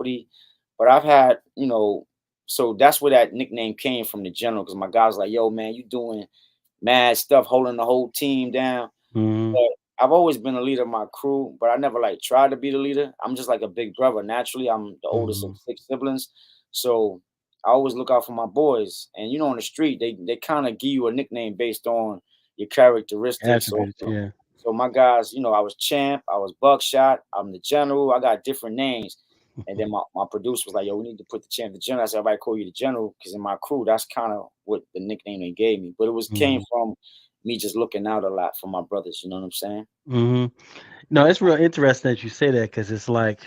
property. But I've had, so that's where that nickname came from, the general, because my guy was like, yo, man, you doing mad stuff, holding the whole team down. Mm-hmm. But I've always been a leader of my crew, but I never like tried to be the leader. I'm just like a big brother. Naturally, I'm the oldest of Mm-hmm. 6 siblings. So I always look out for my boys. And on the street, they kind of give you a nickname based on your characteristics. So Attributes, yeah. so my guys, I was Champ, I was Buckshot, I'm the General. I got different names. And then my producer was like, yo, we need to put the Champ, the General. I said, everybody call you the General, because in my crew, that's kind of what the nickname they gave me. But it was came Mm-hmm. from me just looking out a lot for my brothers. You know what I'm saying? Mm-hmm. No, it's real interesting that you say that because it's like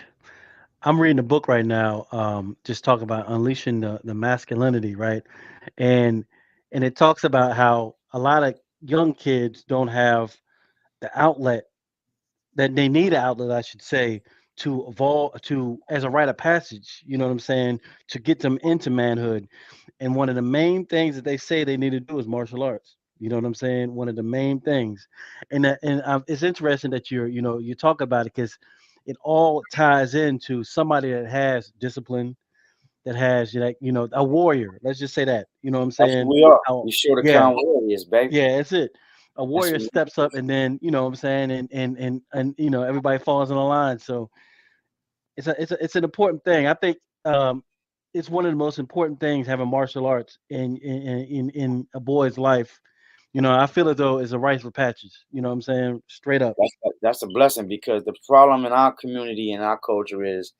I'm reading a book right now, just talking about unleashing the masculinity, right? And it talks about how a lot of young kids don't have the outlet that they need an outlet, I should say, to evolve to as a rite of passage, you know what I'm saying, to get them into manhood. And one of the main things that they say they need to do is martial arts. You know what I'm saying? One of the main things, it's interesting that you talk about it because it all ties into somebody that has discipline, that has a warrior. Let's just say that. You know what I'm That's who saying? we are. How, We sure to yeah, count warriors, baby. yeah, that's it. A That's warrior who. steps up, and then you know what I'm saying, and everybody falls in a line. So it's an important thing. I think it's one of the most important things having martial arts in a boy's life. I feel as though it's a rites of passage. You know what I'm saying? Straight up. That's a blessing, because the problem in our community and our culture is,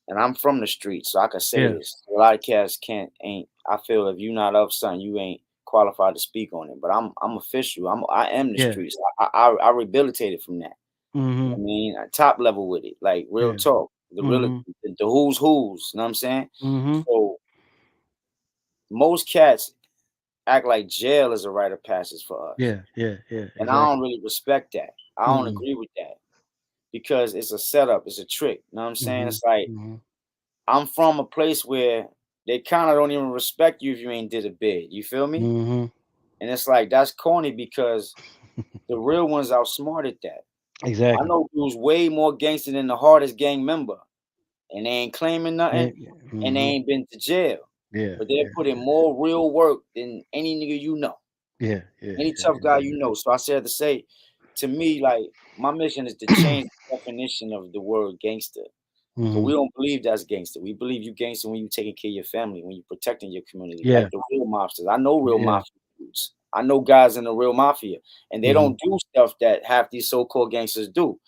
and I'm from the streets, so I can say Yeah, this. A lot of cats ain't. I feel if you're not up something, you ain't qualified to speak on it. But I'm official. I am the yeah. streets. I rehabilitated from that. You know Mhm. what I mean, top level with it, like real Yeah. talk. Mhm. The who's. You know what I'm saying? Mhm. So most cats act like jail is a rite of passage for us, Yeah. Yeah. Yeah. and I don't Exactly. really respect that. I don't Mhm. agree with that, because it's a setup. It's a trick. You know what I'm saying? Mhm. It's like, Mhm. I'm from a place where they kind of don't even respect you if you ain't did a bid. You feel me? Mhm. And it's like, that's corny, because the real ones outsmarted that. I Exactly. know dudes way more gangster than the hardest gang member, and they ain't claiming Yeah. nothing, and they Mhm. ain't been to jail. Yeah. But they're Yeah. putting Yeah. more real work than any nigga you know, Yeah. Yeah. any Yeah. tough guy you know. So I said to say, to me, like, my mission is to Yeah. change the definition of the word gangster. Cause we Mhm. don't believe that's gangster. We believe you gangster when you taking care of your family, when you protecting your community, like Yeah. the real mobsters. I know real Yeah. mafia dudes. I know guys in the real mafia, and they Mhm. don't do stuff that half these so-called gangsters do.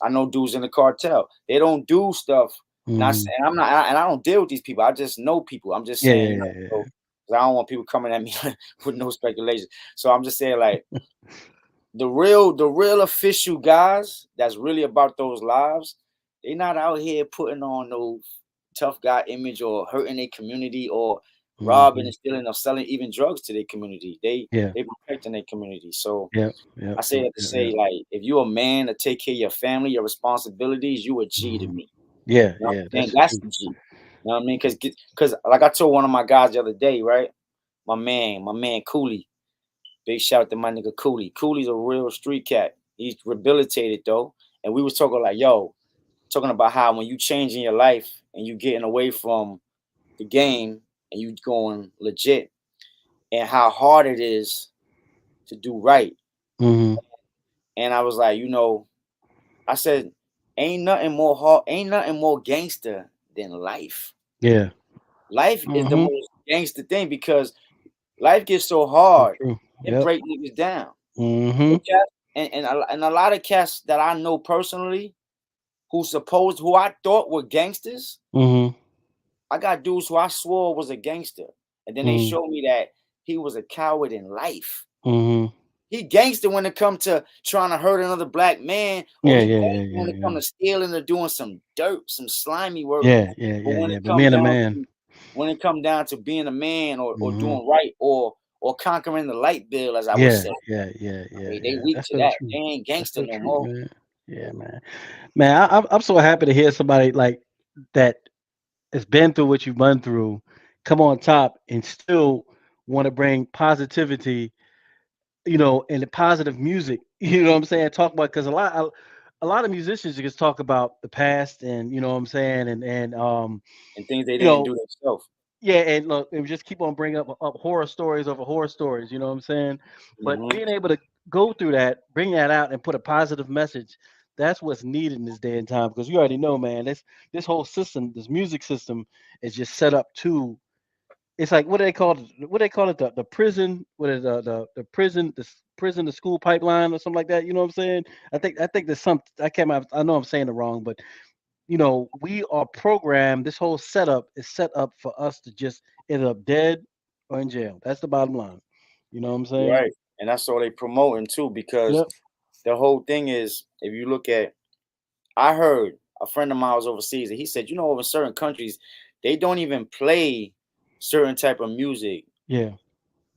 I know dudes in the cartel. They don't do stuff. Not Mhm. saying I'm not, and I don't deal with these people. I just know people. I'm just Yeah. saying, Yeah. Yeah. Yeah. 'cause I don't want people coming at me with no speculation. So I'm just saying, like, the real official guys that's really about those lives, they not out here putting on no tough guy image, or hurting their community, or robbing Mhm. and stealing, or selling even drugs to their community. They Yeah. they protecting their community. So Yep. Yep. I say Yep. that to Yep. say, Yep. like, if you a man to take care of your family, your responsibilities, you a G to Mhm. me. Yeah. You know Yeah. what I'm saying? That's the That's truth. the G. You know what I mean? Because like I told one of my guys the other day, right? My man Cooley. Big shout out to my nigga Cooley. Cooley's a real street cat. He's rehabilitated though. And we was talking like, yo, talking about how when you changing your life and you getting away from the game and you going legit, and how hard it is to do right. Mhm. And I was like, I said, ain't nothing more gangster than life. Yeah. Life is the Mhm. most gangster thing, because life gets so So hard, true. it Yep. break niggas down. The Mhm. cats and a lot of cats that I know personally, who I thought were gangsters. Mhm. I got dudes who I swore was a gangster, and then they Mhm. showed me that he was a coward in life. Mhm. He gangster when it come to trying to hurt another black man, or Yeah. he Yeah. Yeah. gangster when Yeah. it come Yeah. to stealing or doing some dirt, some slimy work. Yeah. Yeah. But Yeah. Yeah. But being a man. when it come down to being a man, or Mhm. doing right, or conquering the light bill, as I would Yeah. say, Yeah. Yeah. Yeah. they Yeah. weak That's to so that. true. They ain't That's gangster so no true, more. man. Yeah, man. Man, I'm so happy to hear somebody like that has been through what you've been through, come on top and still want to bring positivity, and the positive music. You know what I'm saying? Talk about because a lot of musicians just talk about the past, and you know what I'm saying, and and things they you didn't know, do themselves. yeah, and look, and just keep on bringing up horror stories over horror stories. You know what I'm saying? But Hmm. being able to go through that, bring that out, and put a positive message, that's what's needed in this day and time. Because you already know, man, this whole system, this music system, is just set up to. It's like what do they call it? What do they call it? The prison? What is the prison? Prison to school pipeline or something like that. You know what I'm saying? I think there's some. I can't. I know I'm saying it wrong, but we are programmed. This whole setup is set up for us to just end up dead or in jail. That's the bottom line. You know what I'm saying? Right. And that's all they promoting too, because Yep. the whole thing is, if you look at, I heard a friend of mine was overseas, and he said, over certain countries, they don't even play certain type of music Yeah.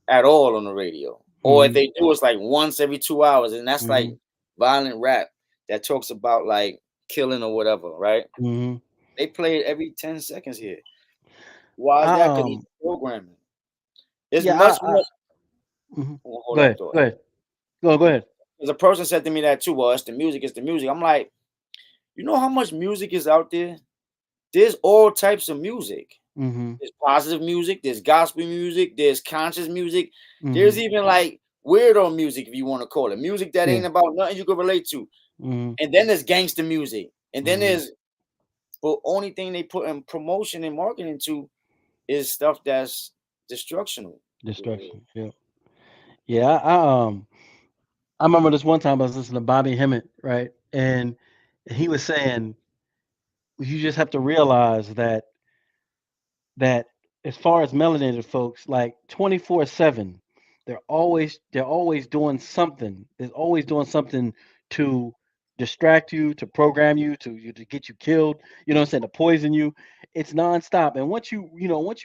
at all on the radio. Or if Mhm. they do, it's like once every 2 hours, and that's like Mhm. violent rap that talks about like killing or whatever, right? Mhm. They play it every 10 seconds here. Why is I that? Because it's programming. It's yeah. much I more. mhm. Well, Go hold up, ahead. though. Go ahead. Go ahead. Because a person said to me that too. Well, it's the music. It's the music. I'm like, you know how much music is out there? There's all types of music. Mhm. There's positive music. There's gospel music. There's conscious music. There's Mhm. even like weirdo music, if you want to call it, music that Yeah. ain't about nothing you can relate to. Mhm. And then there's gangster music. And then Mhm. there's, but only thing they put in promotion and marketing to is stuff that's destructional. Destruction. Yeah. Yeah. I remember this one time I was listening to Bobby Hemmett, right, and he was saying you just have to realize that as far as melanated folks, like 24/7, they're always doing something. They're always doing something to distract you, to program you, to get you killed. You know what I'm saying? To poison you. It's nonstop. And once you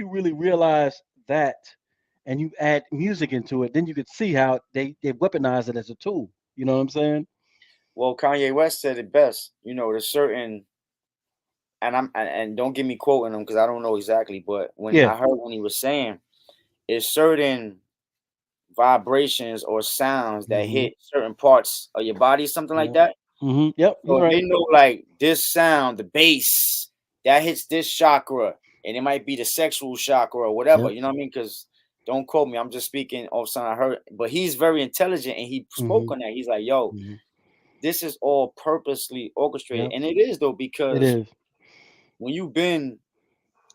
really realize that, and you add music into it, then you could see how they weaponize it as a tool. You know what I'm saying? Well, Kanye West said it best. There's certain, and don't get me quoting him because I don't know exactly, but when Yeah. I heard when he was saying, it's certain vibrations or sounds that Hmm. hit certain parts of your body, something like Yeah. that. Yep. So You're if right. they know like this sound, the bass that hits this chakra, and it might be the sexual chakra or whatever, Yep. you know what I mean? Because don't quote me, I'm just speaking off something I heard. But he's very intelligent, and he spoke Hmm. on that. He's like, "Yo, Hmm. this is all purposely orchestrated," Yep. and it is though, It because is. when you've been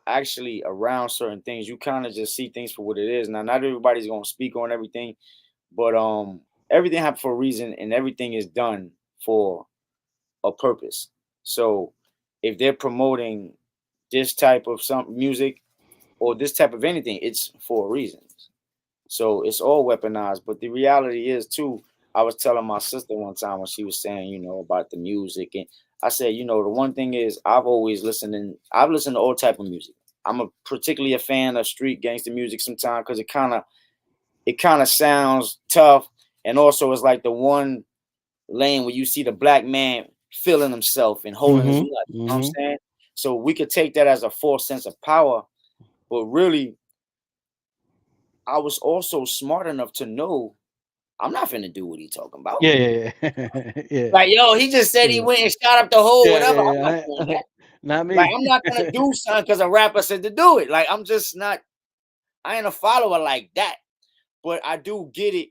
actually around certain things, you kind of just see things for what it is. Now, not everybody's gonna speak on everything, but everything happens for a reason, and everything is done for a purpose. So if they're promoting this type of some music or this type of anything, it's for a reason. So it's all weaponized. But the reality is too, I was telling my sister one time when she was saying, about the music, and I said, the one thing is I've listened to all type of music. I'm particularly a fan of street gangster music sometimes because it kind of sounds tough, and also it's like the one lane where you see the black man feeling himself and holding his Mhm, nuts. You know what I'm mhm. saying? So we could take that as a false sense of power, but really, I was also smart enough to know I'm not finna do what he talking about. Yeah, yeah, yeah. Yeah, Like, yo, he just said he yeah. went and shot up the hole, Yeah, whatever. yeah, I'm not yeah. doing that. Not Like, me. I'm not gonna do something because a rapper said to do it. Like, I'm just not. I ain't a follower like that. But I do get it.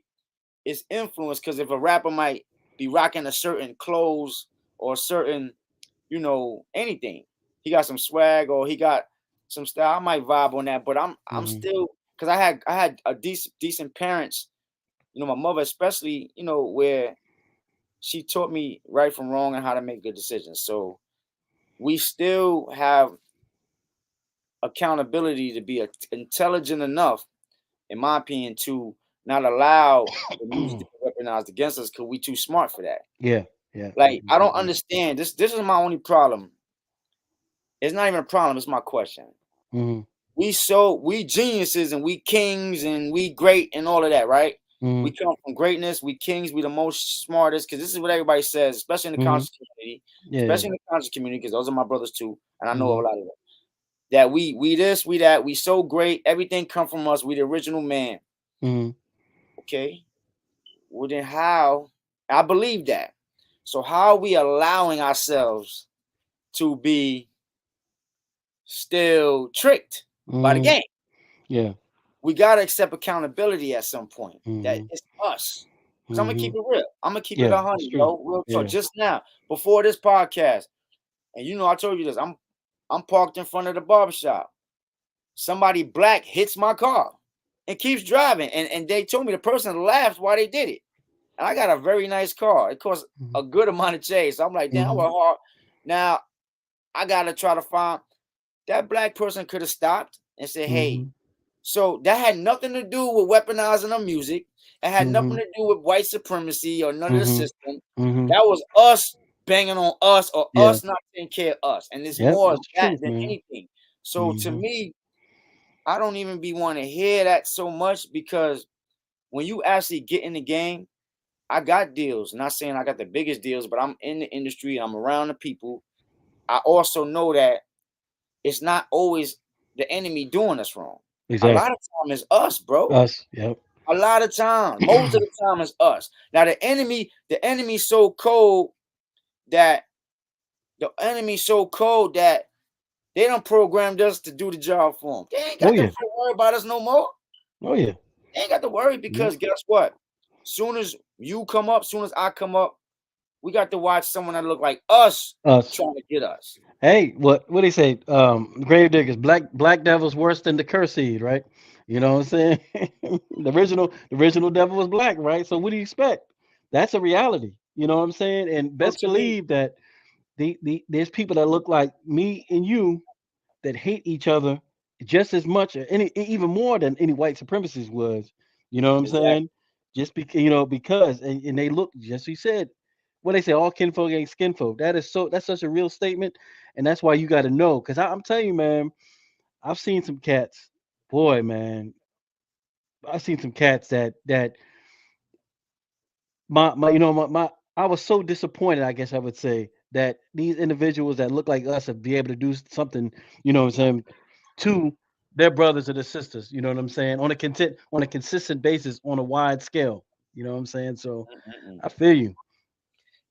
It's influence because if a rapper might be rocking a certain clothes or certain, anything, he got some swag or he got some style. I might vibe on that, but I'm Mhm, still because I had a decent parents. My mother especially. Where she taught me right from wrong and how to make good decisions. So we still have accountability to be intelligent enough, in my opinion, to not allow the music to be weaponized against us because we too smart for that. yeah, yeah. Like I don't Mhm, understand this. This is my only problem. It's not even a problem. It's my question. mhm, We geniuses and we kings and we great and all of that, right? We mhm, come from greatness. We kings. We the most smartest because this is what everybody says, especially in the mhm. conscious community, Yeah, yeah. especially in the conscious community because those are my brothers too, and I know a Mhm, lot of them. That we this we that we so great. Everything come from us. We the original man. mhm, Okay. Well then how? I believe that. So how are we allowing ourselves to be still tricked by the Mm-hmm. game? Yeah. We gotta accept accountability at some point. That Mm-hmm. it's us. Cause I'm gonna Mm-hmm. keep it real. I'm gonna keep it Yeah, a it's hundred, true. yo. Real talk. Yeah. Just now, before this podcast, and you know, I told you this. I'm parked in front of the barbershop. Somebody black hits my car and keeps driving. And they told me the person laughed while they did it. And I got a very nice car. It costs Mm-hmm. a good amount of change. So I'm like, damn, I Mm-hmm. work hard. Now I gotta try to find that black person could have stopped and said, hey, Mm-hmm. so that had nothing to do with weaponizing the music. It had nothing Mm-hmm. to do with white supremacy or none of the Mm-hmm. system. Mm-hmm. That was us banging on us or Yeah. us not taking care of us. And it's Yep. more of That's the that truth, than man. anything. So to Mm-hmm. me, I don't even be want to hear that so much because when you actually get in the game, I got deals. Not saying I got the biggest deals, but I'm in the industry. I'm around the people. I also know that it's not always the enemy doing us wrong. A lot Exactly. of time it's us, bro. Us. Yep. A lot of time, most of the time, it's us. Now the enemy's so cold that they don't programmed us to do the job for them. They ain't Oh got to yeah. worry about us no more. Oh yeah. They ain't got to worry Yep. because guess what? Soon as you come up, soon as I come up, we got to watch someone that look like us Us. trying to get us. Hey, what do you say? Grave diggers, black devil's worse than the curse seed, right? You know what I'm saying? The original devil was black, right? So what do you expect? That's a reality. You know what I'm saying? And So best to me, believe that there's people that look like me and you that hate each other just as much, or even more than any white supremacist was. You know what I'm exactly. saying? Just because and they look, just you said, what they say, all kinfolk ain't skinfolk. That's such a real statement, and that's why you got to know. Because I'm telling you, man, I've seen some cats. Boy, man, I've seen some cats that my I was so disappointed, I guess I would say, that these individuals that look like us have be able to do something, what I'm saying, to their brothers or their sisters, you know what I'm saying, on a consistent basis, on a wide scale. You know what I'm saying? So Mm-mm. I feel you.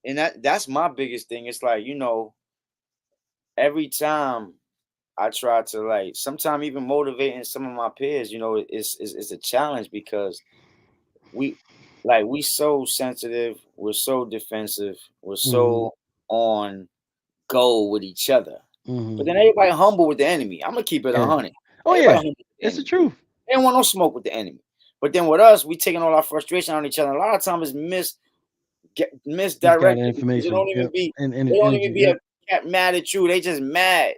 And that's my biggest thing. It's like, every time I try to like sometimes even motivating some of my peers, it's a challenge because we we so sensitive, we're so defensive, we're Hmm. so on go with each other. But Hmm. then everybody humble with the enemy. I'm gonna keep it Yeah. 100. Oh Everybody yeah, humble with the it's the enemy. truth. They don't want no smoke with the enemy. But then with us, we taking all our frustration on each other. A lot of times it's Misguided misdirected because information. Yep. And they don't even energy. be a Yep. cat mad at you. They just mad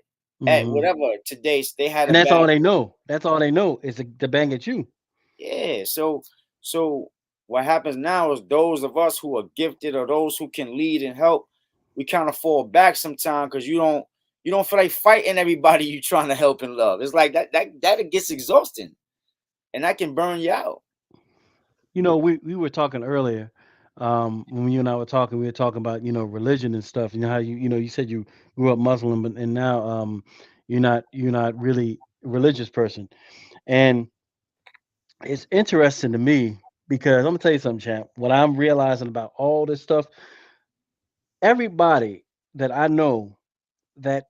at Hmm. whatever today they had And a that's all bad. they know. That's all they know is to bang at you. Yeah. So what happens now is those of us who are gifted or those who can lead and help, we kind of fall back sometimes because you don't feel like fighting everybody you trying to help and love. It's like that gets exhausting and that can burn you out. We were talking earlier, when you and I were talking, we were talking about, religion and stuff. You know how you said you grew up Muslim, and now you're not really a religious person. And it's interesting to me because I'm gonna tell you something, champ. What I'm realizing about all this stuff, everybody that I know that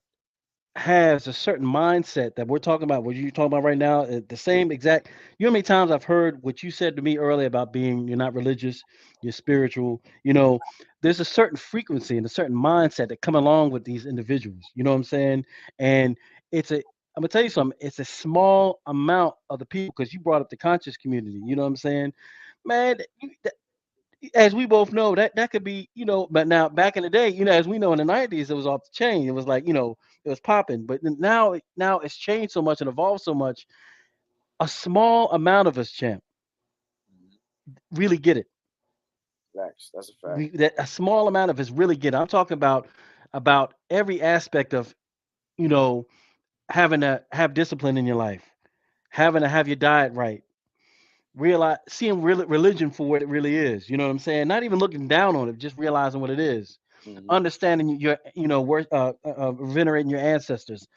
has a certain mindset that we're talking about, what you're talking about right now, the same exact. You know how many times I've heard what you said to me earlier about you're not religious, you're spiritual. There's a certain frequency and a certain mindset that come along with these individuals. You know what I'm saying? And I'm gonna tell you something. It's a small amount of the people because you brought up the conscious community. You know what I'm saying, man? As we both know, that could be, but now back in the day, as we know, in the 90s, it was off the chain. It was like, it was popping. But now it's changed so much and evolved so much. A small amount of us, champ, really get it. Facts. That's a fact. That a small amount of us really get it. I'm talking about every aspect of, you know having to have discipline in your life, having to have your diet right, realize seeing religion for what it really is. You know what I'm saying? Not even looking down on it, just realizing what it is, Hmm. understanding your, venerating your ancestors,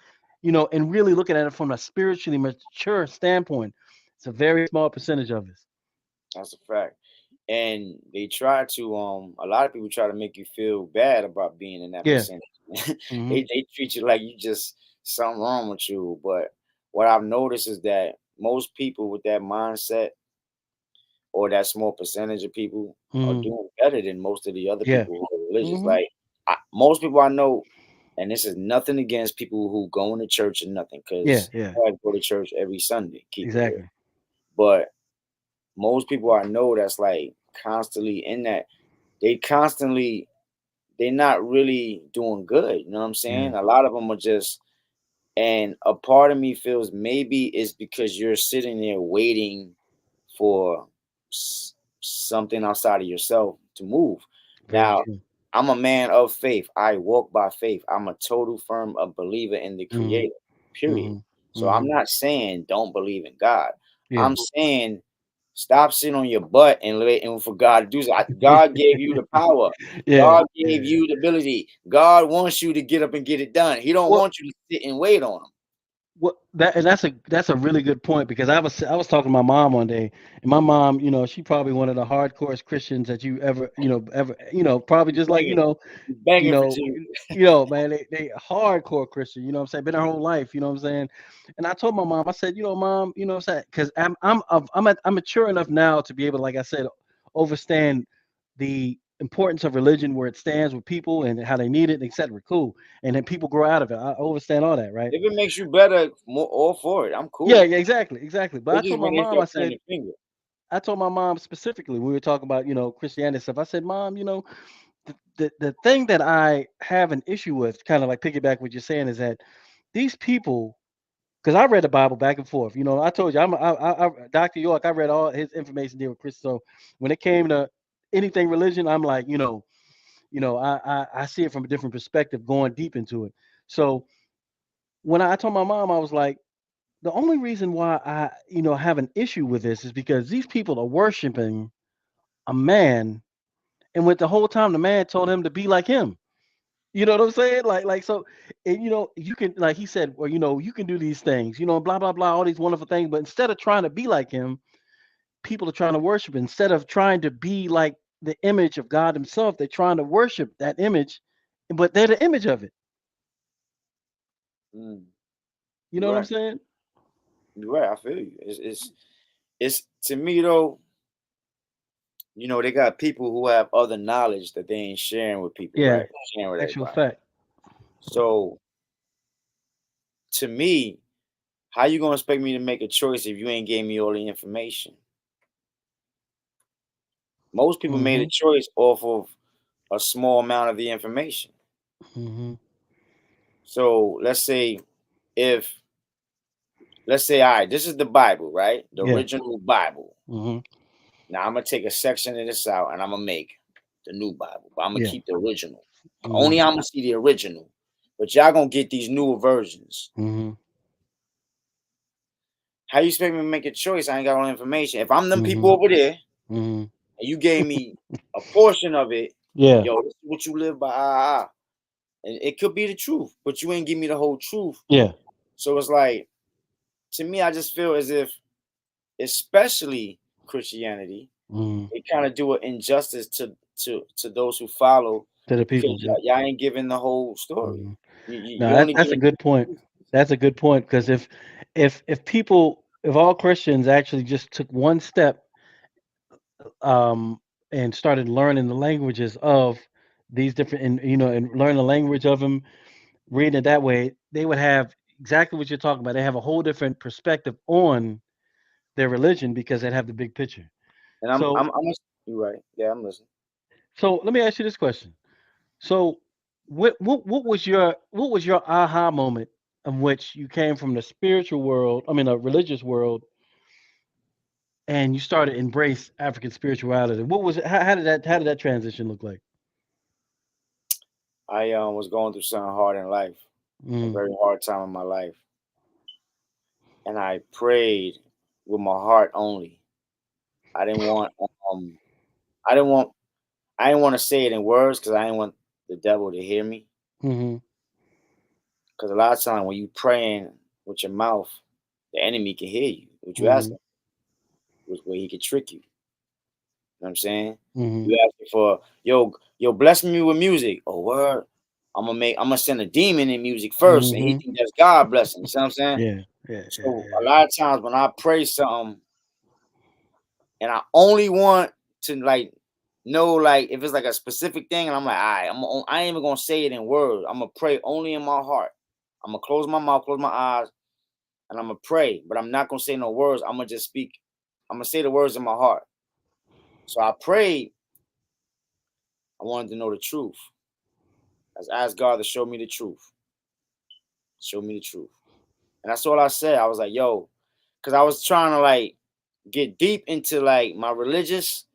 and really looking at it from a spiritually mature standpoint. It's a very small percentage of us. That's a fact. and they try to a lot of people try to make you feel bad about being in that Yeah. percentage. Mhm. They treat you like you just something wrong with you. But what I've noticed is that most people with that mindset, or that small percentage of people, are Mhm. doing better than most of the other Yeah. people who are religious. Mhm. Like most people I know, and this is nothing against people who go into church or nothing, Yeah. because Yeah. I go to church every Sunday, keep it real. Exactly. But most people I know that's like constantly in that, they constantly, they're not really doing good. You know what I'm Yeah. saying? A lot of them are just, and a part of me feels maybe it's because you're sitting there waiting for something outside of yourself to move. Very Now, true. I'm a man of faith. I walk by faith. I'm a total firm a believer in the Mhm. creator. Period. Mhm. So I'm Mhm. not saying don't believe in God. Yeah. I'm saying stop sitting on your butt and waiting for God to do something. God gave you the power. Yeah. God gave Yeah. you the ability. God wants you to get up and get it done. He don't Well, want you to sit and wait on him. Well, that's a really good point because I was talking to my mom one day, and my mom, she probably one of the hardcore Christians that you ever, probably He's just like, begging. He's you begging for know, Jesus. man, they hardcore Christian, what I'm saying, been her whole life, what I'm saying. And I told my mom, I said, mom, what I'm saying, because I'm mature enough now to be able, like I said, overstand the importance of religion, where it stands with people and how they need it, etc. Cool, and then people grow out of it. I understand all that, right? If it makes you better, more all for it. I'm Yeah, cool. yeah, exactly, exactly. But It's just when they start pointing the finger. I told my mom specifically, we were talking about, Christianity stuff. I said, Mom, the thing that I have an issue with, kind of like piggyback what you're saying, is that these people, because I read the Bible back and forth. I told you, Dr. York. I read all his information there with Chris. So when it came to anything religion, I'm like, I see it from a different perspective, going deep into it. So when I told my mom, I was like, the only reason why I, have an issue with this is because these people are worshiping a man, and with the whole time the man told him to be like him. You know what I'm saying? Like so, and you can, like he said, well, you can do these things, blah blah blah, all these wonderful things. But instead of trying to be like him, people are trying to worship. Instead of trying to be like the image of God Himself, they're trying to worship that image, but they're the image of it. Mm, You you're know what I'm right. saying? You're right. I feel you. It's to me though. They got people who have other knowledge that they ain't sharing with people, Yeah, right? Sharing with actual everybody. fact. So to me, how you gonna expect me to make a choice if you ain't gave me all the information? Most people made a Hmm. choice off of a small amount of the information. Hmm. So if let's say, all right, this is the Bible, right? The Yeah. original Bible. Hmm. Now I'm gonna take a section of this out and I'm gonna make the new Bible, but I'm gonna Yeah. keep the original. Hmm. Only I'm gonna see the original, but y'all gonna get these newer versions. Hmm. How you expect me to make a choice? I ain't got all the information. If I'm them people Hmm. over there Hmm. and you gave me a portion of it, Yeah. yo, this is what you live by, and it could be the truth, but you ain't give me the whole truth. Yeah. So it's like, to me, I just feel as if, especially Christianity, Hmm. they kind of do an injustice to those who follow, To the because people. Yeah. y'all ain't giving the whole story. Hmm. You No, only that's a giving. good point. That's a good point because if all Christians actually just took one step, um, and started learning the languages of these different, and learn the language of them, reading it that way, they would have exactly what you're talking about. They have a whole different perspective on their religion because they have the big picture. And So, you right. Yeah, I'm listening. so let me ask you this question. So, what was your aha moment in which you came from the spiritual world, I mean, a religious world, and you started to embrace African spirituality? What was it? How did that transition look like? I was going through something hard in life, a Mm, very hard time in my life, and I prayed with my heart only. I didn't want um I didn't want I didn't want to say it in words because I didn't want the devil to hear me. mm-hmm, Because a lot of time when you praying with your mouth, the enemy can hear you. What you mm-hmm, asking was where he could trick you. know what I'm saying? Mhm. You asking for yo, bless me with music. Oh word. I'm gonna send a demon in music first, and he Mhm. think that's God blessing. You see what I'm saying? Yeah. Yeah. Yeah. So a Yeah. lot of times when I pray something and I only want to like know like if it's like a specific thing, and I'm like, all right, I ain't even gonna say it in words. I'm gonna pray only in my heart. I'm gonna close my mouth, close my eyes, and I'm gonna pray, but I'm not gonna say no words. I'm gonna just speak. I'm gonna say the words in my heart. So I prayed. I wanted to know the truth. I asked God to show me the truth. Show me the truth. And that's all I said. I was like, yo, because I was trying to like get deep into like my religious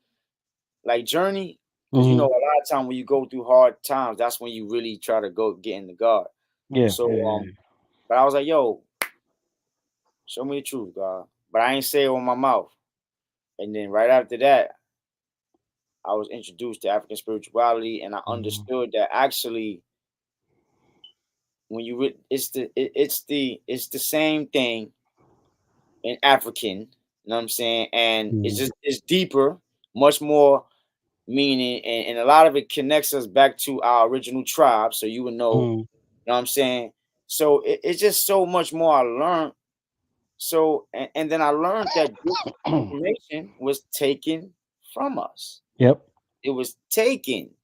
like journey. Because you know, Mhm. a lot of time when you go through hard times, that's when you really try to go get into God. Yeah. So Yeah. Yeah. but I was like, yo, show me the truth, God. But I ain't say it with my mouth. And then right after that, I was introduced to African spirituality, and I Mhm. understood that actually, when it's the same thing in African. You know what I'm saying? And Mhm. it's deeper, much more meaning, and a lot of it connects us back to our original tribe. So you would know, Mhm. you know what I'm saying? So it's just so much more I learned. So and then I learned that this information was taken from us. Yep. It was taken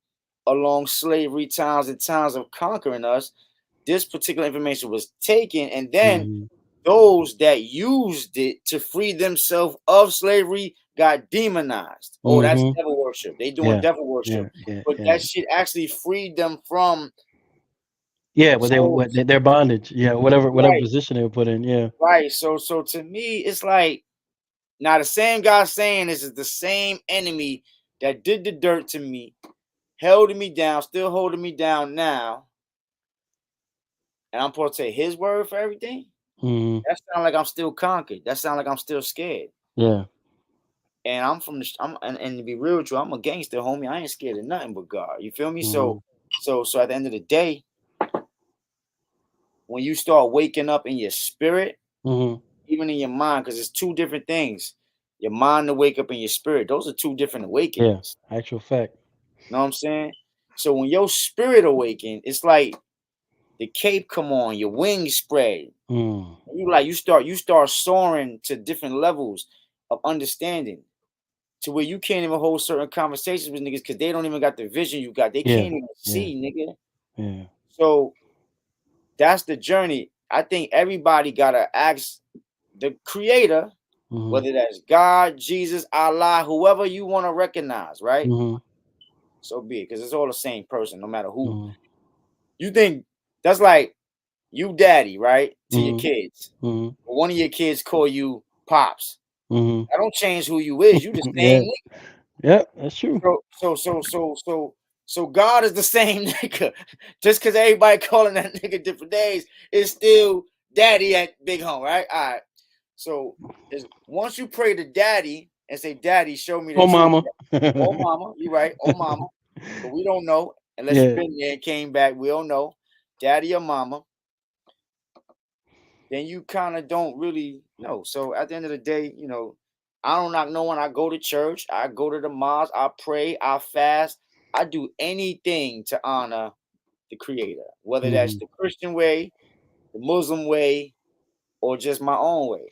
along slavery times and times of conquering us. This particular information was taken, and then Mhm. those that used it to free themselves of slavery got demonized. Oh, that's Mhm. devil worship. They doing Yeah. devil Yeah. worship. Yeah. But Yeah. that shit actually freed them from Yeah. But they so their bondage. Yeah. Whatever right, position they were put in. Yeah. right. So to me, it's like now the same God saying this is the same enemy that did the dirt to me, held me down, still holding me down now, and I'm supposed to take his word for everything. Mhm. That sounds like I'm still conquered. That sounds like I'm still scared. Yeah. And I'm from the and to be real with you, I'm a gangster, homie. I ain't scared of nothing but God. You feel me? So Mhm. so at the end of the day, when you start waking up in your spirit, Mhm. even in your mind, because it's two different things. Your mind to wake up in your spirit. Those are two different Yeah. awakenings. Actual fact. You know what I'm saying? So when your spirit awaken, it's like the cape come on, your wings spread. Mm. You start soaring to different levels of understanding, to where you can't even hold certain conversations with niggas because they don't even got the vision you got. They Yeah. can't even Yeah. see, nigga. Yeah. So that's the journey. I think everybody gotta ask the creator, Mhm. whether that's God, Jesus, Allah, whoever you want to recognize, right? Mhm. So be it, because it's all the same person, no matter who. Mhm. You think that's like you daddy, right? To your Mhm. kids. Mhm. But one of your kids call you pops. Mhm. That don't change who you is. You the same Yeah. nigga. Yeah. That's true. So God is the same nigga. Just because everybody calling that nigga different days, it's still daddy at Big Home, right? All right. So is once you pray to daddy and say, Daddy, show me the Oh, truth. mama. Oh mama, you right. Oh mama. But we don't know unless you've Yeah. been there and came back. We don't know. Daddy or mama, then you kind of don't really know. So at the end of the day, I don't knock no one. I go to church, I go to the mosque, I pray, I fast, I do anything to honor the creator, whether that's Mhm. the Christian way, the Muslim way, or just my own way.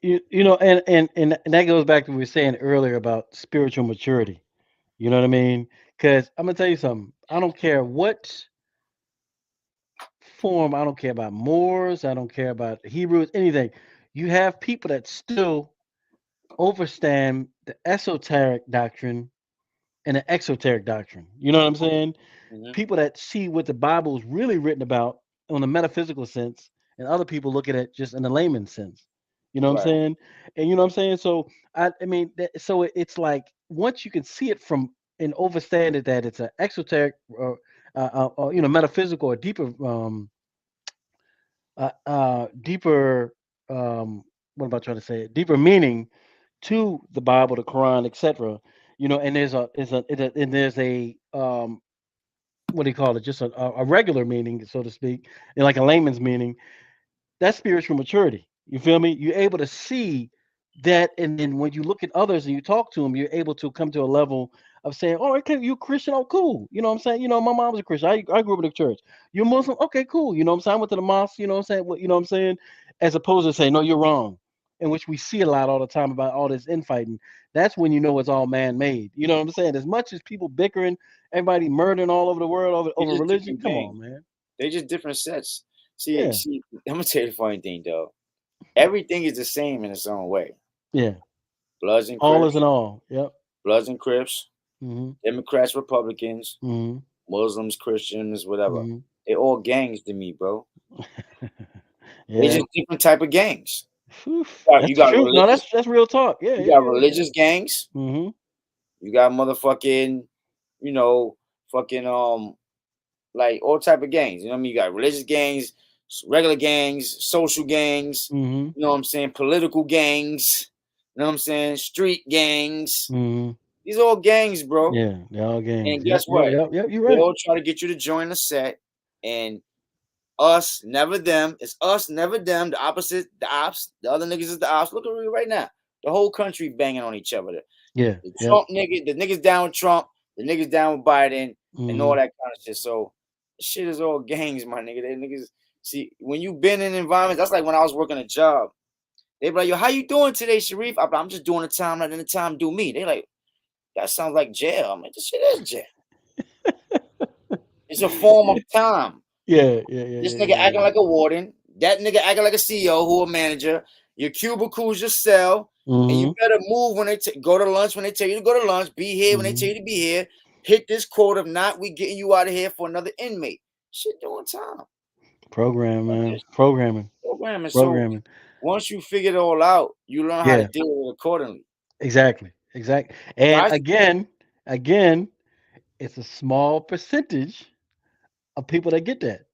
And that goes back to what we were saying earlier about spiritual maturity. You know what I mean? Because I'm gonna tell you something. I don't care what form. I don't care about Moors. I don't care about Hebrews. Anything. You have people that still overstand the esoteric doctrine and the exoteric doctrine. You know what I'm saying? Hmm. People that see what the Bible is really written about on a metaphysical sense, and other people look at it just in a layman's sense. You know what I'm Right. saying? And you know what I'm saying? So I mean, so it's like once you can see it from and understand it that it's an exoteric or metaphysical or deeper what am I trying to say? Deeper meaning to the Bible, the Quran, etc. And there's a what do you call it? Just a regular meaning, so to speak, and like a layman's meaning. That's spiritual maturity. You feel me? You're able to see that, and then when you look at others and you talk to them, you're able to come to a level of saying, "Oh, okay, you Christian? Oh, cool." You know what I'm saying? You know, my mom's a Christian. I grew up in the church. You're Muslim? Okay, cool. You know what I'm saying? I went to the mosque. You know what I'm saying? You know what I'm saying? As opposed to saying, "No, you're wrong," in which we see a lot all the time about all this infighting. That's when you know it's all man-made. You know what I'm saying? As much as people bickering, everybody murdering all over the world They over just religion. different Come games. on, man. They just different sets. See, Yeah, see, I'm gonna tell you the funny thing though. Everything is the same in its own way. yeah. Bloods and All is in Crips, all. Yep. Bloods and Crips, Mm-hmm. Democrats, Republicans, Mm-hmm. Muslims, Christians, whatever. Mm-hmm. They all gangs to me, bro. They Yeah. just different type of gangs. Whew, You that's the got truth. No, religious, that's real talk. Yeah, you yeah, got yeah, yeah. religious gangs. Mm-hmm. You got motherfucking, you know, fucking like all type of gangs. You know what I mean? You got religious gangs, regular gangs, social gangs. Mm-hmm. You know what I'm saying? Political gangs. You know what I'm saying? Street gangs. Mm-hmm. These all gangs, bro. Yeah, they're all gangs. And Yep, guess yep, what? yep, yep. You're They right. all try to get you to join the set, and us, never them. It's us, never them. The opposite, the ops. The other niggas is the ops. Look at me right now. The whole country banging on each other. Yeah, The yep. Trump nigga, the niggas down with Trump, the niggas down with Biden, and all Mm-hmm. that kind of shit. So shit is all gangs, my nigga. They niggas see when you been in environments. That's like when I was working a job. They be like, "Yo, how you doing today, Sharif?" I'm just doing the time, letting the time do me. They like, that sounds like jail. I'm like, this shit is jail. It's a form of time. Yeah, yeah, yeah, This yeah, nigga yeah, acting yeah. like a warden. That nigga acting like a CEO who a manager. Your cubicle's your cell. And you Mm-hmm. better move when go to lunch when they tell you to go to lunch. Be here when they Mm-hmm. tell you to be here. Hit this quota. If not, we getting you out of here for another inmate. Shit doing time. Program, Like man. this Programming. programming. So Programming. once you figure it all out, you learn how to Yeah, deal with it accordingly. exactly. Exactly. And again, it's a small percentage of people that get that.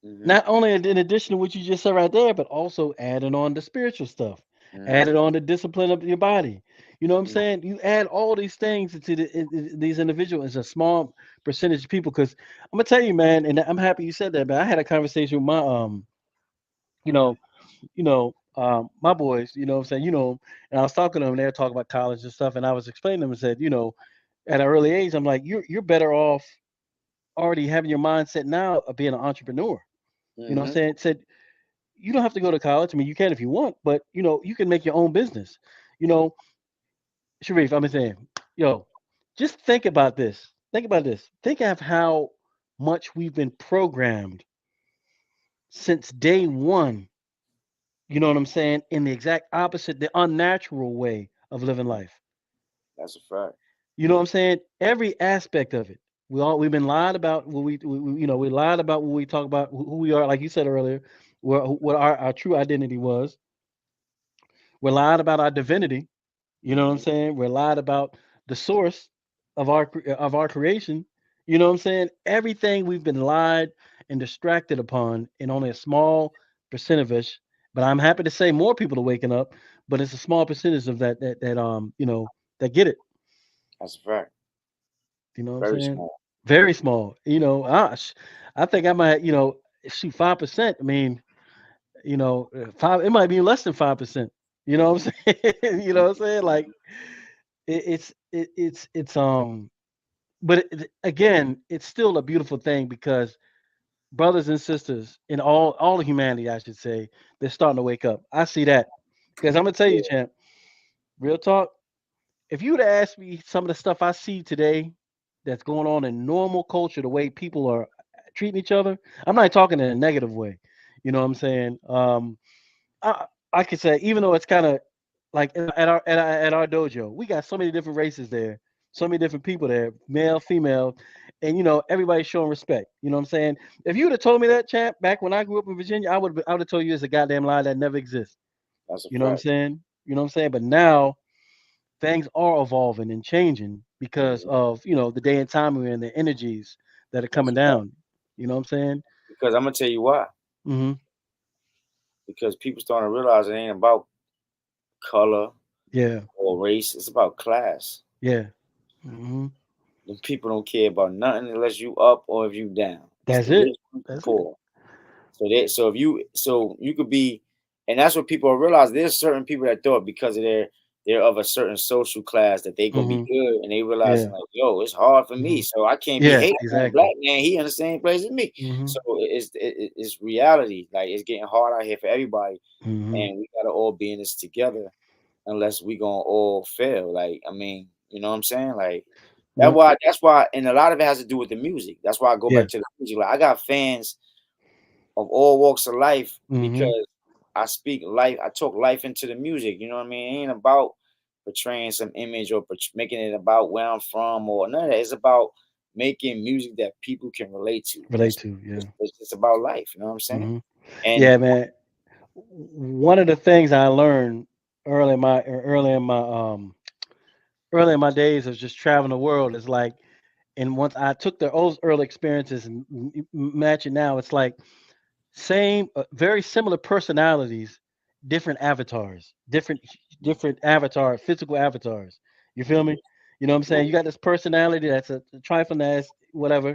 Mm-hmm, Not only in addition to what you just said right there, but also adding on the spiritual stuff, mm-hmm, added on the discipline of your body. You know what I'm mm-hmm, saying? You add all these things into these individuals. It's a small percentage of people. Because I'm gonna tell you, man, and I'm happy you said that. But I had a conversation with my you know, my boys. You know what I'm saying? And I was talking to them. They were talking about college and stuff, and I was explaining to them and said, at an early age, I'm like, you're better off already having your mindset now of being an entrepreneur. You know what I'm mm-hmm. saying? Said you don't have to go to college. I mean, you can if you want, but you can make your own business. You know, Sharif, I'm saying, yo, just think about this. Think about this. Think of how much we've been programmed since day one. You know what I'm saying? In the exact opposite, the unnatural way of living life. That's a fact. You know what I'm saying? Every aspect of it. We've been lied about what we lied about when we talk about who we are, like you said earlier, what our true identity was. We're lied about our divinity. You know what I'm Mm-hmm, saying? We're lied about the source of our creation. You know what I'm saying? Everything we've been lied and distracted upon, and only a small percent of us. But I'm happy to say more people are waking up. But it's a small percentage of that get it. that's a fact. You know what I'm Very saying? small. Very small. I think I might shoot 5%. I mean, five. It might be less than 5%. You know what I'm saying? You know what I'm saying? Like it's but again, it's still a beautiful thing because brothers and sisters in all of humanity, I should say, they're starting to wake up. I see that because I'm gonna tell you, Yeah, champ, real talk. If you would have asked me some of the stuff I see today that's going on in normal culture, the way people are treating each other, I'm not talking in a negative way. You know what I'm saying? I could say even though it's kind of like at our dojo, we got so many different races there, so many different people there, male, female, and everybody's showing respect. You know what I'm saying? If you would have told me that, champ, back when I grew up in Virginia, I would have told you it's a goddamn lie that never exists. that's a You know what I'm fact. saying? You know what I'm saying? But now things are evolving and changing because Mhm. of the day and time we're in, the energies that are That's coming a fact. down. You know what I'm saying? Because I'm gonna tell you why. Hmm. Because people starting to realize it ain't about color Yeah. or race. It's about class. Yeah. Hmm. And people don't care about nothing unless you up or if you down. It's That's the it. rich, the That's it. poor. So if you could be And that's what people realize. There's certain people that thought because of they're of a certain social class that they gonna be Mhm. good, and they realizing Yeah. like, yo, it's hard for me, Mhm. so I can't be Yeah, hating on a exactly. black man. He in the same place as me. So Mhm. it's reality. Like it's getting hard out here for everybody, Mhm. and we gotta all be in this together. Unless we gonna all fail, like I mean, you know what I'm saying? Like Yep. that's why, and a lot of it has to do with the music. That's why I go Yeah. back to the music. Like I got fans of all walks of life Mhm. because I speak life. I talk life into the music. You know what I mean? It ain't about portraying some image or making it about where I'm from or none of that. It's about making music that people can relate to. Relate to, yeah. It's about life. You know what I'm saying? Mhm. And Yeah, man. One of the things I learned early in my early in my early in my days of just traveling the world is like, and once I took the old early experiences and match it now, it's like same, very similar personalities, different avatars, different avatar, physical avatars. You feel me? You know what I'm saying? You got this personality that's a trifling ass, whatever.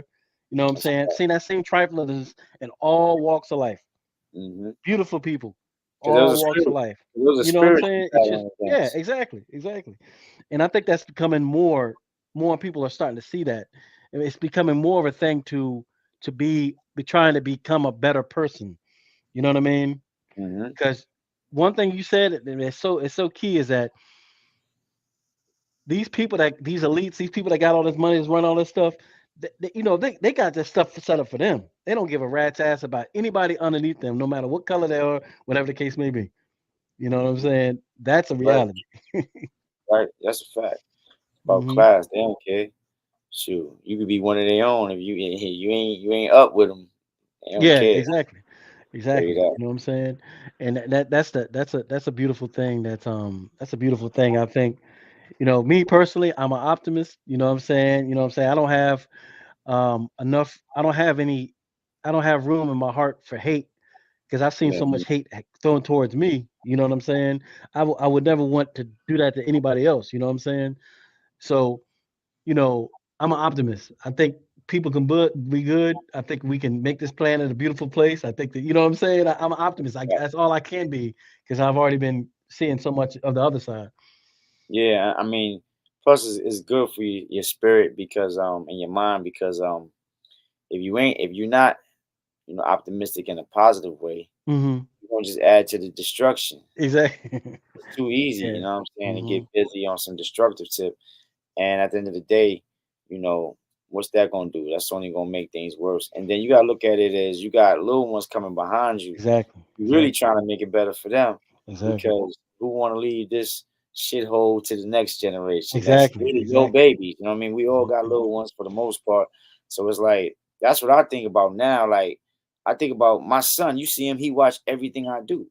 You know what I'm saying? Seen that same triflingness in all walks of life. because Beautiful people, there was all a walks of spirit. life. There was a You know what I'm spirit you saying? had It's just on yeah, things. exactly, exactly. And I think that's becoming more people are starting to see that. And it's becoming more of a thing to be trying to become a better person. You know what I mean? Hmm. Because one thing you said and it's so key is that these people that these elites, these people that got all this money, that's run all this stuff, they got this stuff set up for them. They don't give a rat's ass about anybody underneath them, no matter what color they are, whatever the case may be. You know what I'm saying? That's a Right, reality. right. That's a fact. About Hmm. class, they don't care. Shoot, you could be one of their own if you ain't up with them. They don't Yeah, care. exactly. Straight Exactly. up. You know what I'm saying? And that's a beautiful thing. That's a beautiful thing. I think, me personally, I'm an optimist, you know what I'm saying? You know what I'm saying? I don't have any I don't have room in my heart for hate because I've seen so Mhm. much hate thrown towards me, you know what I'm saying? I would never want to do that to anybody else, you know what I'm saying? So, you know, I'm an optimist. I think people can be good. I think we can make this planet a beautiful place. I think that, you know what I'm saying? I'm an optimist. Right. That's all I can be because I've already been seeing so much of the other side. Yeah, I mean, plus it's good for your spirit because and your mind because if you're not optimistic in a positive way, Hmm. you're gonna just add to the destruction. Exactly. It's too easy, Yeah. you know what I'm saying, to Hmm. get busy on some destructive tip. And at the end of the day, you know, what's that gonna do? That's only gonna make things worse. And then you gotta look at it as you got little ones coming behind you. Exactly. You're really Exactly. trying to make it better for them Exactly. because who want to leave this shithole to the next generation? That's Exactly. really your Exactly. babies. You know what I mean? We all got Hmm. little ones for the most part. So it's like that's what I think about now. Like I think about my son. You see him, he watched everything I do.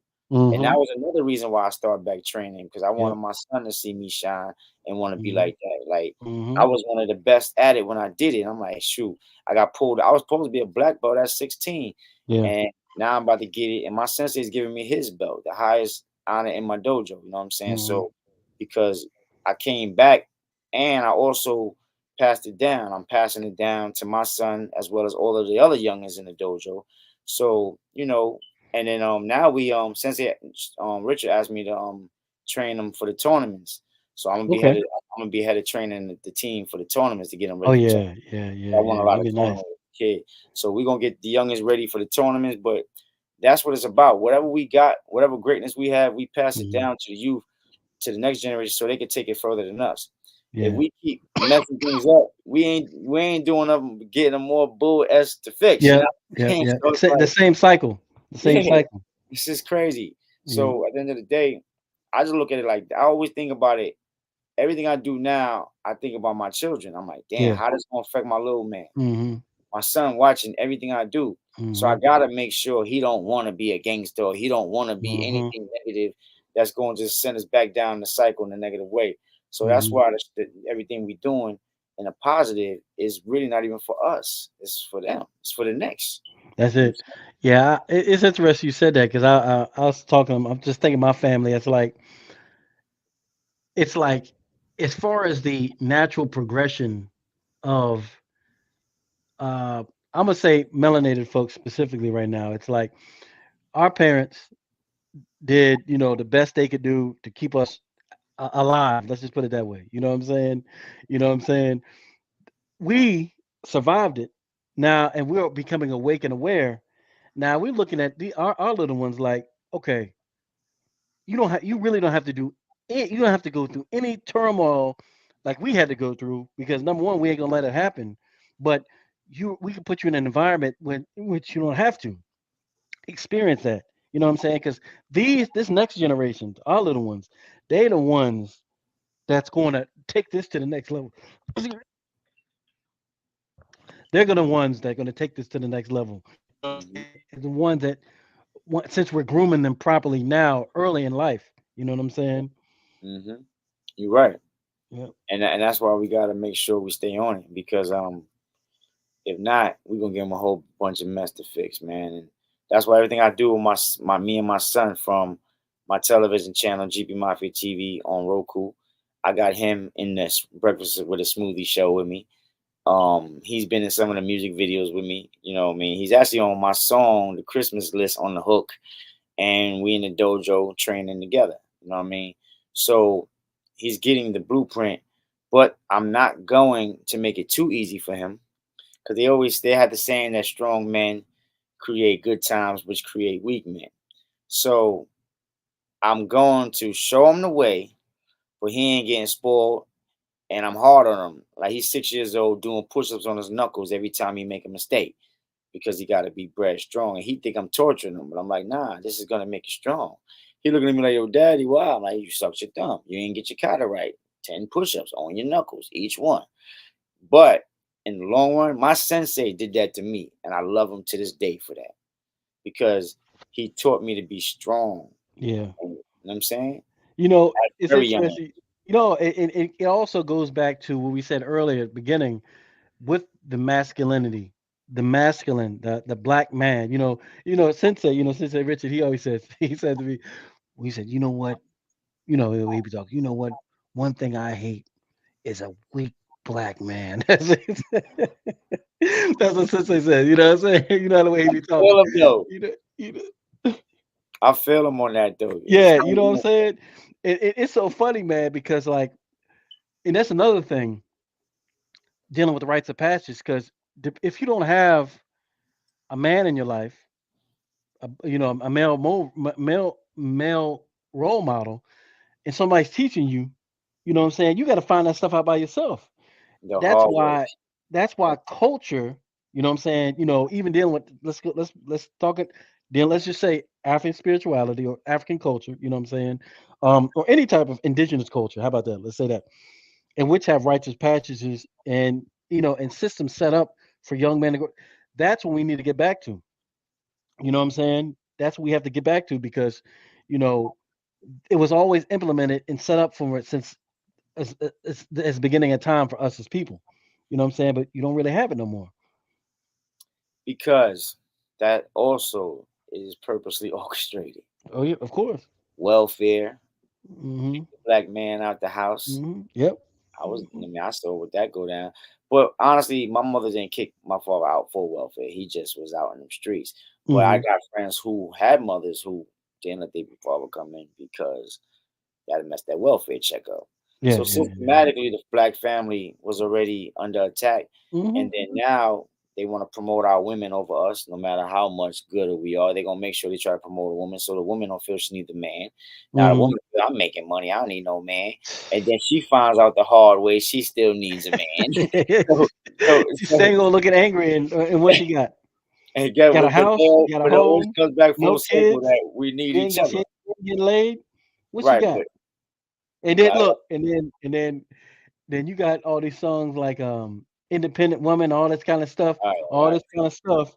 And that Hmm. was another reason why I started back training because I wanted Yep. my son to see me shine and want to be Hmm. like that. Like I Hmm. was one of the best at it when I did it. I'm like, shoot, I got pulled. I was supposed to be a black belt at 16, Yeah. and now I'm about to get it. And my sensei is giving me his belt, the highest honor in my dojo. You know what I'm saying? Hmm. So because I came back and I also passed it down. I'm passing it down to my son as well as all of the other youngins in the dojo. So, and then now we Sensei Richard asked me to train them for the tournaments. So Okay. I'm gonna be head of training the team for the tournaments to get them Oh ready for yeah. tournaments. Yeah. I Yeah. won Yeah. a lot That'd of be nice. tournaments as a kid. So we're gonna get the youngest ready for the tournaments, but that's what it's about. Whatever we got, whatever greatness we have, we pass it Hmm. down to the youth, to the next generation, so they can take it further than us. If Yeah. we keep messing things up, we ain't doing nothing but getting them more bull s to fix. You know Yep. what I'm Yep. saying? Yep. So it's The like, same cycle. The same yeah, cycle. it's just crazy. Yeah. So at the end of the day, I just look at it like I always think about it. Everything I do now, I think about my children. I'm like, damn, Yeah. how this gonna affect my little man? Hmm. My son watching everything I do. So I Hmm. gotta make sure he don't want to be a gangster. Or he don't want to be Hmm. anything negative that's going to just send us back down the cycle in a negative way. So that's Hmm. why everything we doing in a positive is really not even for us. It's for them. It's for the next. That's You know it. Yeah, it's interesting you said that because I was talking. I'm just thinking my family. It's like as far as the natural progression of uh, I'm gonna say melanated folks specifically right now. It's like our parents. did, the best they could do to keep us alive. Let's just put it that way. You know what I'm saying? You know what I'm saying? We survived it now, and we're becoming awake and aware. Now we're looking at our little ones like, okay, you really don't have to you don't have to go through any turmoil like we had to go through because number one, we ain't gonna let it happen. But we can put you in an environment in which you don't have to experience that. You know what I'm saying? Because this next generation, our little ones, they the ones that's going to take this to the next level. They're gonna ones that are gonna take this to the next level. You know what I'm Hmm. saying? The ones that since we're grooming them properly now, early in life. You know what I'm saying? Hmm. You're right, Yeah. and that's why we got to make sure we stay on it because if not, we're gonna give them a whole bunch of mess to fix, man. And that's why everything I do with my me and my son from my television channel GP Mafia TV on Roku, I got him in this Breakfast with a Smoothie show with me. He's been in some of the music videos with me. You know what I mean? He's actually on my song, The Christmas List on the hook, and we in the dojo training together. You know what I mean? So he's getting the blueprint, but I'm not going to make it too easy for him because they had the saying that strong men create good times, which create weak men. So I'm going to show him the way, but he ain't getting spoiled, and I'm hard on him. Like he's 6 years old doing push-ups on his knuckles every time he make a mistake because he got to be bred strong. And he think I'm torturing him, but I'm like, nah, this is gonna make you strong. He looking at me like, yo, daddy, why? I'm like, you sucked your thumb. You ain't get your kata right. 10 push-ups on your knuckles, each one. But in the long run, my sensei did that to me, and I love him to this day for that because he taught me to be strong. Yeah. You know what I'm saying? At It's very young age. interesting. It also goes back to what we said earlier at the beginning with the masculinity, the masculine, the black man. Sensei. Sensei Richard. He always says he said to me, he said, you know what, he be talking. You know what? One thing I hate is a weak black man. That's what he said. That's what Sensei said. You know what I'm saying? You know the way he be talking. Feel him though. You know, you know. I feel him on that though. It's Yeah, not you know what I'm even- saying? It's so funny, man, because like, and that's another thing dealing with the rites of passage. Because if you don't have a man in your life, a male role model, and somebody's teaching you, you know what I'm saying? You got to find that stuff out by yourself. the That's hard way. why. That's why culture. You know what I'm saying? Even dealing with let's talk it. Then let's just say African spirituality or African culture. You know what I'm saying? Or any type of indigenous culture. How about that? Let's say that, and which have righteous passages and and systems set up for young men to go. That's what we need to get back to. You know what I'm saying? That's what we have to get back to because, you know, it was always implemented and set up for it since as beginning of time for us as people. You know what I'm saying? But you don't really have it no more. Because that also is purposely orchestrated. Oh yeah, of course. Welfare, Hmm. the black man out the house. Yep. I saw what that go down. But honestly, my mother didn't kick my father out for welfare. He just was out in the streets. But I Hmm. got friends who had mothers who didn't let their father come in because got to mess that welfare check up. Yeah, So yeah, yeah. systematically, the black family was already under attack, Hmm. and then now they want to promote our women over us, no matter how much gooder we are. They're gonna make sure they try to promote a woman, so the woman don't feel she needs a man. Now the Hmm. woman, feel, I'm making money, I don't need no man, and then she finds out the hard way she still needs a man. so, so, She's so staying gonna looking angry, and what she got? and get Got a what, house, got a but it always home, comes back full no circle kids. that we need each She other, ain't getting laid. What she right? got? And But then I, look, and then you got all these songs like Independent Woman, all this kind of stuff, all all right. this kind of stuff.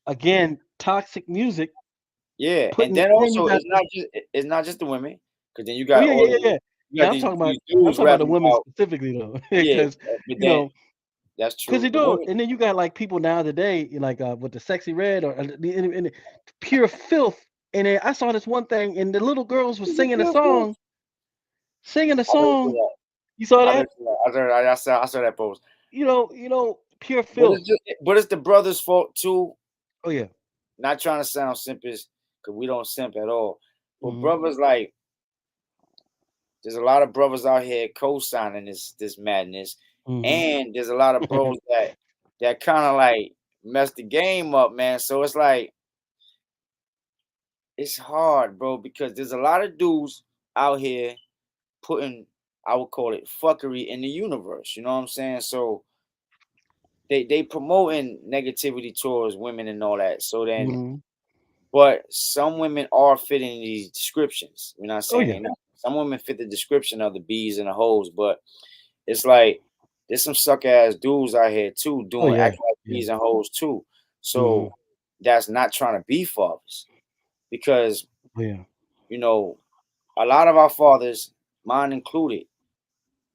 Again, toxic music Yeah, and putting then then you also got this. it's not just the women, because then you Oh got yeah, all yeah, of yeah, yeah. you got Yeah, these I'm dudes talking about the rapping women about specifically though. yeah, Because but you then know, that's because they true. The do it. women And then you got like people now today, like with the sexy red or and pure filth. And then I saw this one thing, and the little girls was singing the I didn't see song. that. You saw I that? didn't see that. I saw that post. Pure But filth. it's the brothers' fault too. Oh yeah. Not trying to sound simpish, because we don't simp at all. But Mhm. brothers like there's a lot of brothers out here co-signing this madness, Mhm. and there's a lot of bros that kind of like mess the game up, man. So it's like it's hard, bro, because there's a lot of dudes out here putting, I would call it fuckery in the universe. You know what I'm saying? So they promoting negativity towards women and all that. So then, Mhm. but some women are fitting these descriptions. We're not Oh saying yeah. they not. Some women fit the description of the bees and the hoes, but it's like there's some suck ass dudes out here too Oh doing yeah. acting like Yeah. bees and hoes too. So Mhm. that's not trying to be fathers because Oh yeah. you know a lot of our fathers, mine included,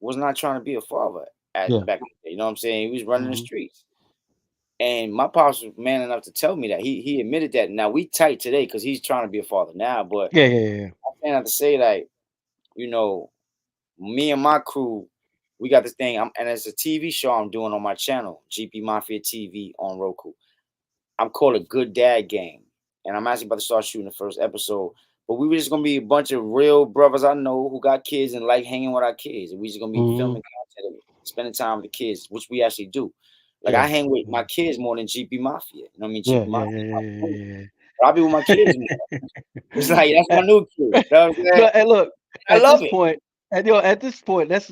was not trying to be a father at Yeah. back in the day. You know what I'm saying? He was running the Mhm. streets. And my pops was man enough to tell me that. He admitted that. Now we tight today because he's trying to be a father now. But Yeah. Yeah. Yeah. I'm saying have to say like, you know, me and my crew, we got this thing. And it's a TV show I'm doing on my channel, GP Mafia TV on Roku. I'm called a Good Dad Game, and I'm actually about to start shooting the first episode. But we were just gonna be a bunch of real brothers I know who got kids and like hanging with our kids, and we just gonna be Mhm. filming content, and spending time with the kids, which we actually do. Like I Yeah. hang with my Mhm. kids more than GP Mafia. You know what I mean? Yeah. GP Yeah. Mafia, Yeah. is my Yeah. crew. Yeah. But I'll be with my kids more. It's like that's Yeah. my new crew. You know what I'm saying? No, and look, I at love this it. point, and at this point, that's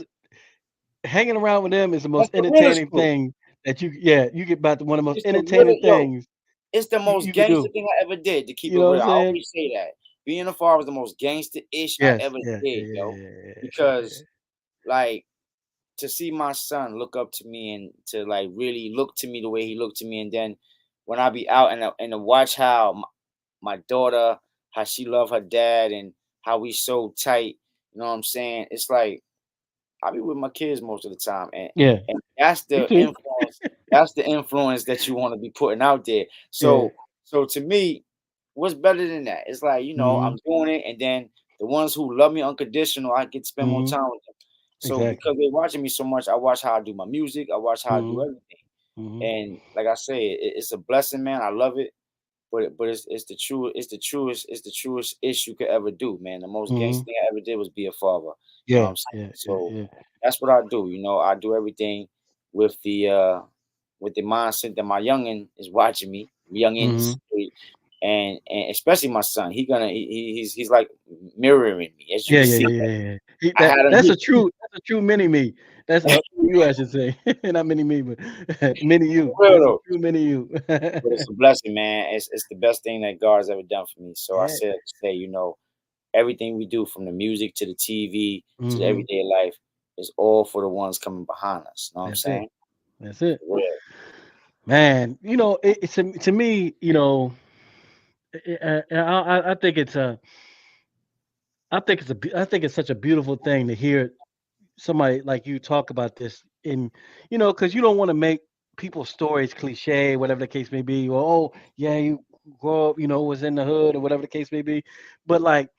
hanging around with them is the That's most the realest entertaining crew. thing that you get about one of the most It's the entertaining realest, yo. things It's the most you could gangster do. thing I ever did, to keep You it know what I'm real. I saying? always say that. Being a father was the most gangster ish I Yes. ever Yeah. Yeah. did, Yeah. yo. Yeah. Yeah. Because like to see my son look up to me and to like really look to me the way he looked to me, and then when I be out and to watch how my daughter, how she love her dad and how we so tight, you know what I'm saying? It's like I be with my kids most of the time, and Yeah. Yeah. and that's Me the too. influence. That's the influence that you want to be putting out there. Yeah. So to me, what's better than that? It's like I'm Mhm. doing it, and then the ones who love me unconditional, I get to spend more Mhm. time with them. So Exactly. because they're watching me so much, I watch how I do my music. I watch how I do Mhm. everything, Mhm. and like I say, it's a blessing, man. I love it. But it's the truest ish you could ever do, man. The most gangster Mhm. thing I ever did was be a father. You know what Yeah. I'm saying? Yeah. Yeah. So Yeah. that's what I do. I do everything with the mindset that my youngin is watching me, youngins, Mhm. and especially my son. He's like mirroring me, as you Yeah, can yeah, see. yeah, yeah, yeah. I had him. That's a true mini me. That's you, I should say, not mini me, but mini For you. real That's a though. true mini you. But it's a blessing, man. It's the best thing that God has ever done for me. So I Yeah. said to say, everything we do from the music to the TV to the Mhm. everyday life is all for the ones coming behind us. You know what I'm That's it. saying? That's it. For real. Man, it's to me, I think I think it's such a beautiful thing to hear somebody like you talk about this in, because you don't want to make people's stories cliche, whatever the case may be, or oh yeah, you grow up, was in the hood or whatever the case may be. But like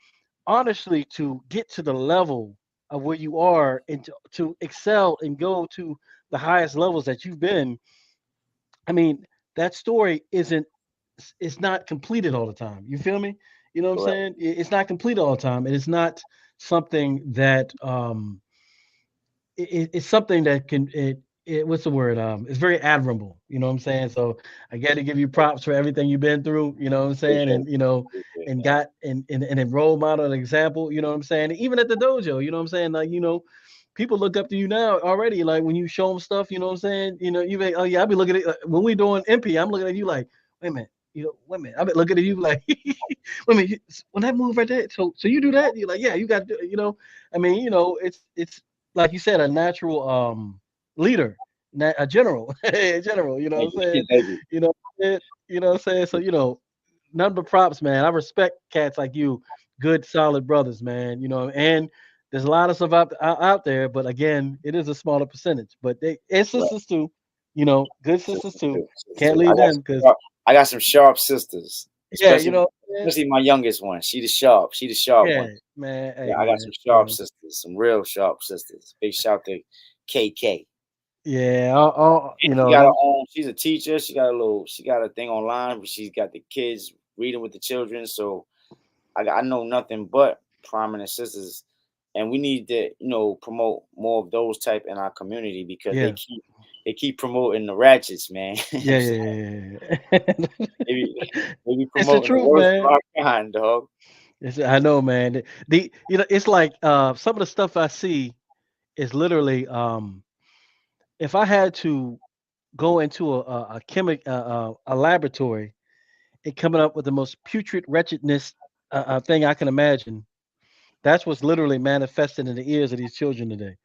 honestly, to get to the level of where you are and to excel and go to the highest levels that you've been, I mean, that story it's not completed all the time. You feel me? You know what I'm Correct. saying? It's not complete all the time, and it's not something that it's something that what's the word? It's very admirable. You know what I'm saying? So I got to give you props for everything you've been through. You know what I'm saying? Appreciate And it. Appreciate it, and man. got and a role model, an example. You know what I'm saying? Even at the dojo, you know what I'm saying? Like people look up to you now already. Like when you show them stuff, you know what I'm saying? You be, oh yeah, I be looking at when we doing MP, I'm looking at you like, wait a minute. Wait a minute. I've been looking at you like, wait a minute. When that move right there, so you do that? You're like, yeah, you got to, I mean, it's like you said, a natural leader, a general, a general. You know what Thank I'm you. saying? Thank you. You know, you know what I'm saying. So none but props, man. I respect cats like you, good, solid brothers, man. And there's a lot of stuff out there, but again, it is a smaller percentage. But and Right. sisters too. Good sisters Sisters too. too. Sisters Can't too. leave them because I got some sharp sisters, yeah, especially my youngest one. She the sharp one. yeah, man. Yeah, Hey, I got some man. sharp sisters, some real sharp sisters. Big shout to KK. Yeah. And she got her own. She's a teacher. She got a thing online where she's got the kids reading with the children. So I know nothing but prominent sisters, and we need to promote more of those type in our community because Yeah. they keep promoting the ratchets, man. You know what Yeah, I'm yeah, saying? yeah, yeah, They yeah. be, they be It's the promoting the truth, worst of man. our kind, dog. I know, man. It's like some of the stuff I see is literally if I had to go into a laboratory and coming up with the most putrid wretchedness thing I can imagine, that's what's literally manifesting in the ears of these children today.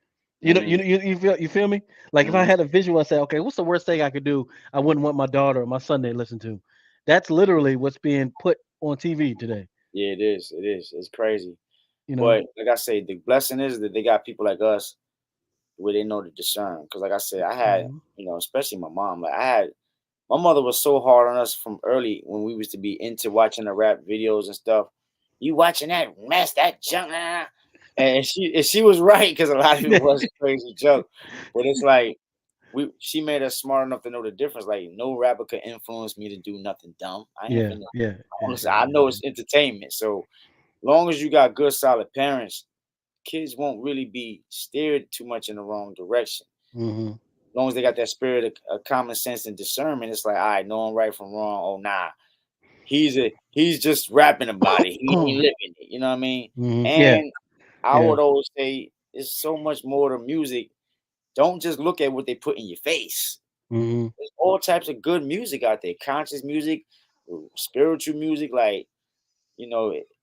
Hmm. You feel me? Like if I Hmm. had a visual, I say, okay, what's the worst thing I could do? I wouldn't want my daughter or my son to listen to. That's literally what's being put on TV today. Yeah, it is. It is. It's crazy. You know? But like I say, the blessing is that they got people like us where they know to discern. Because like I said, I had, Hmm. especially my mom. Like I had my mother was so hard on us from early when we was to be into watching the rap videos and stuff. You watching that mess, that junk, and she was right because a lot of it was crazy junk. But it's like she made us smart enough to know the difference. Like no rapper could influence me to do nothing dumb. I ain't Yeah, finna. yeah, yeah, Honestly, yeah, I know yeah. it's entertainment. So long as you got good, solid parents, kids won't really be steered too much in the wrong direction. Hmm. As long as they got that spirit of common sense and discernment, it's like, all right, knowing right from wrong. Oh, nah, he's just rapping about it. He ain't living it. You know what I mean? Yeah, And I yeah. would always say, there's so much more to music. Don't just look at what they put in your face. Hmm. There's all types of good music out there, conscious music, spiritual music, like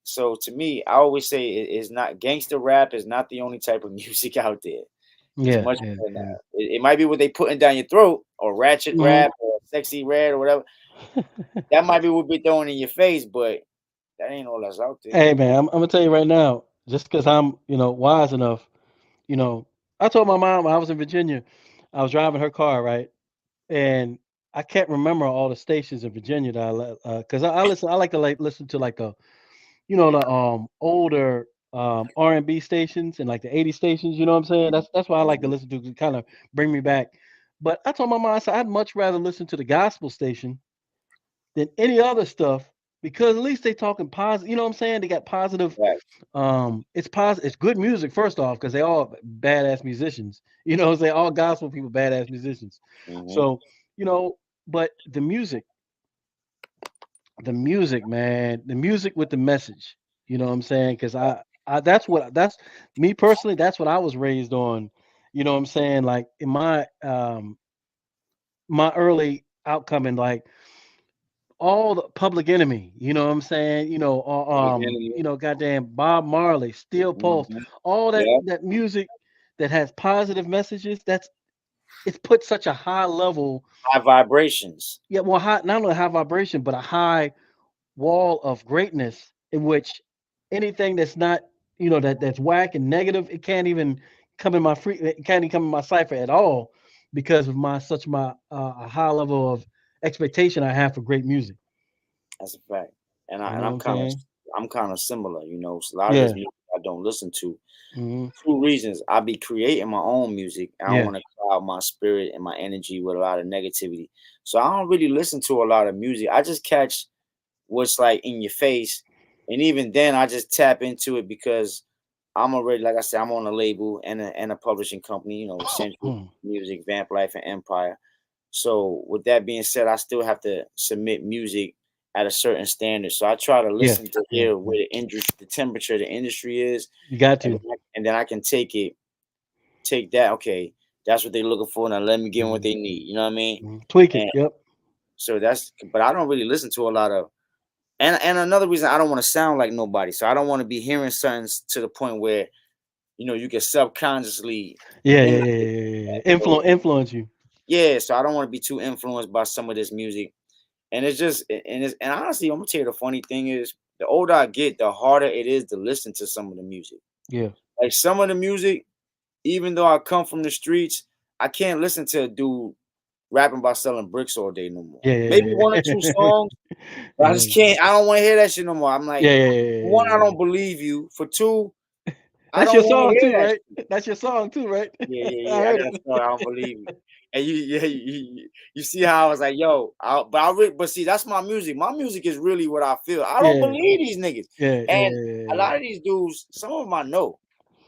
So to me, I always say it's not gangster rap is not the only type of music out there. It's Yeah, much yeah, more than yeah. that. It might be what they putting down your throat, or ratchet Hmm. rap, or sexy red, or whatever. That might be what be throwing in your face, but that ain't all that's out there. Hey man, I'm gonna tell you right now, just because I'm, wise enough, you know, I told my mom when I was in Virginia, I was driving her car, right? And I can't remember all the stations in Virginia that because I like to listen to like the older R&B stations and like the 80 stations, you know what I'm saying? That's why I like to Mhm. listen to kind of bring me back. But I told my mom, I said I'd much rather listen to the gospel station than any other stuff because at least they talking positive, you know what I'm saying? They got positive Right. it's good music first off because they all badass musicians. You know, they all gospel people, badass musicians. Hmm. So, you know, but the music, man, the music with the message. You know what I'm saying? Because that's me personally. That's what I was raised on. You know what I'm saying? Like in my early outcome in like all the Public Enemy. You know what I'm saying? Public Enemy. Goddamn Bob Marley, Steel Pulse, Hmm. all that Yeah. that music that has positive messages. It's put such a high level. High vibrations. Yeah, well, not only high vibration, but a high wall of greatness in which anything that's not that's whack and negative it can't even it can't even come in my cipher at all because of my a high level of expectation I have for great music. That's a fact. And You know what I'm saying? I'm kind of similar. A lot of this Yeah. music I don't listen to. Hmm. Two reasons. I be creating my own music. I don't Yeah. want to cloud my spirit and my energy with a lot of negativity. So I don't really listen to a lot of music. I just catch what's like in your face. And even then I just tap into it because I'm already, like I said, I'm on a label and a publishing company, Century Music, Vamp Life, and Empire. So with that being said, I still have to submit music at a certain standard. So I try to Yeah. listen to Yeah. hear Yeah. where the temperature, the industry is, You got and to. then I can take that. Okay, that's what they're looking for. Now let me give them what Hmm. they need. You know what I mean? Tweak it. And Yep. so but I don't really listen to a lot of. And another reason I don't want to sound like nobody. So I don't want to be hearing something to the point where you can subconsciously Yeah. Yeah. imitate Yeah. Yeah. Yeah, yeah. that. So Influence you. yeah, so I don't want to be too influenced by some of this music. And it's just and honestly, I'm gonna tell you the funny thing is the older I get, the harder it is to listen to some of the music. Yeah. Like some of the music, even though I come from the streets, I can't listen to a dude rapping about selling bricks all day no more. Yeah. Maybe Yeah. one or two Yeah. songs, but I Yeah. just can't. I don't want to hear that shit no more. I'm Yeah. like, Yeah. for one, I Yeah. don't believe you. For two, I That's don't your want to song hear too, that right? shit. That's your song too, right? Yeah, yeah, I yeah. I heard got a it. song. I don't believe you. And you see how I was like, yo, but see, that's my music. My music is really what I feel. I don't Yeah, believe these niggas. yeah, yeah, And yeah, a yeah. lot of these dudes, some of them I know.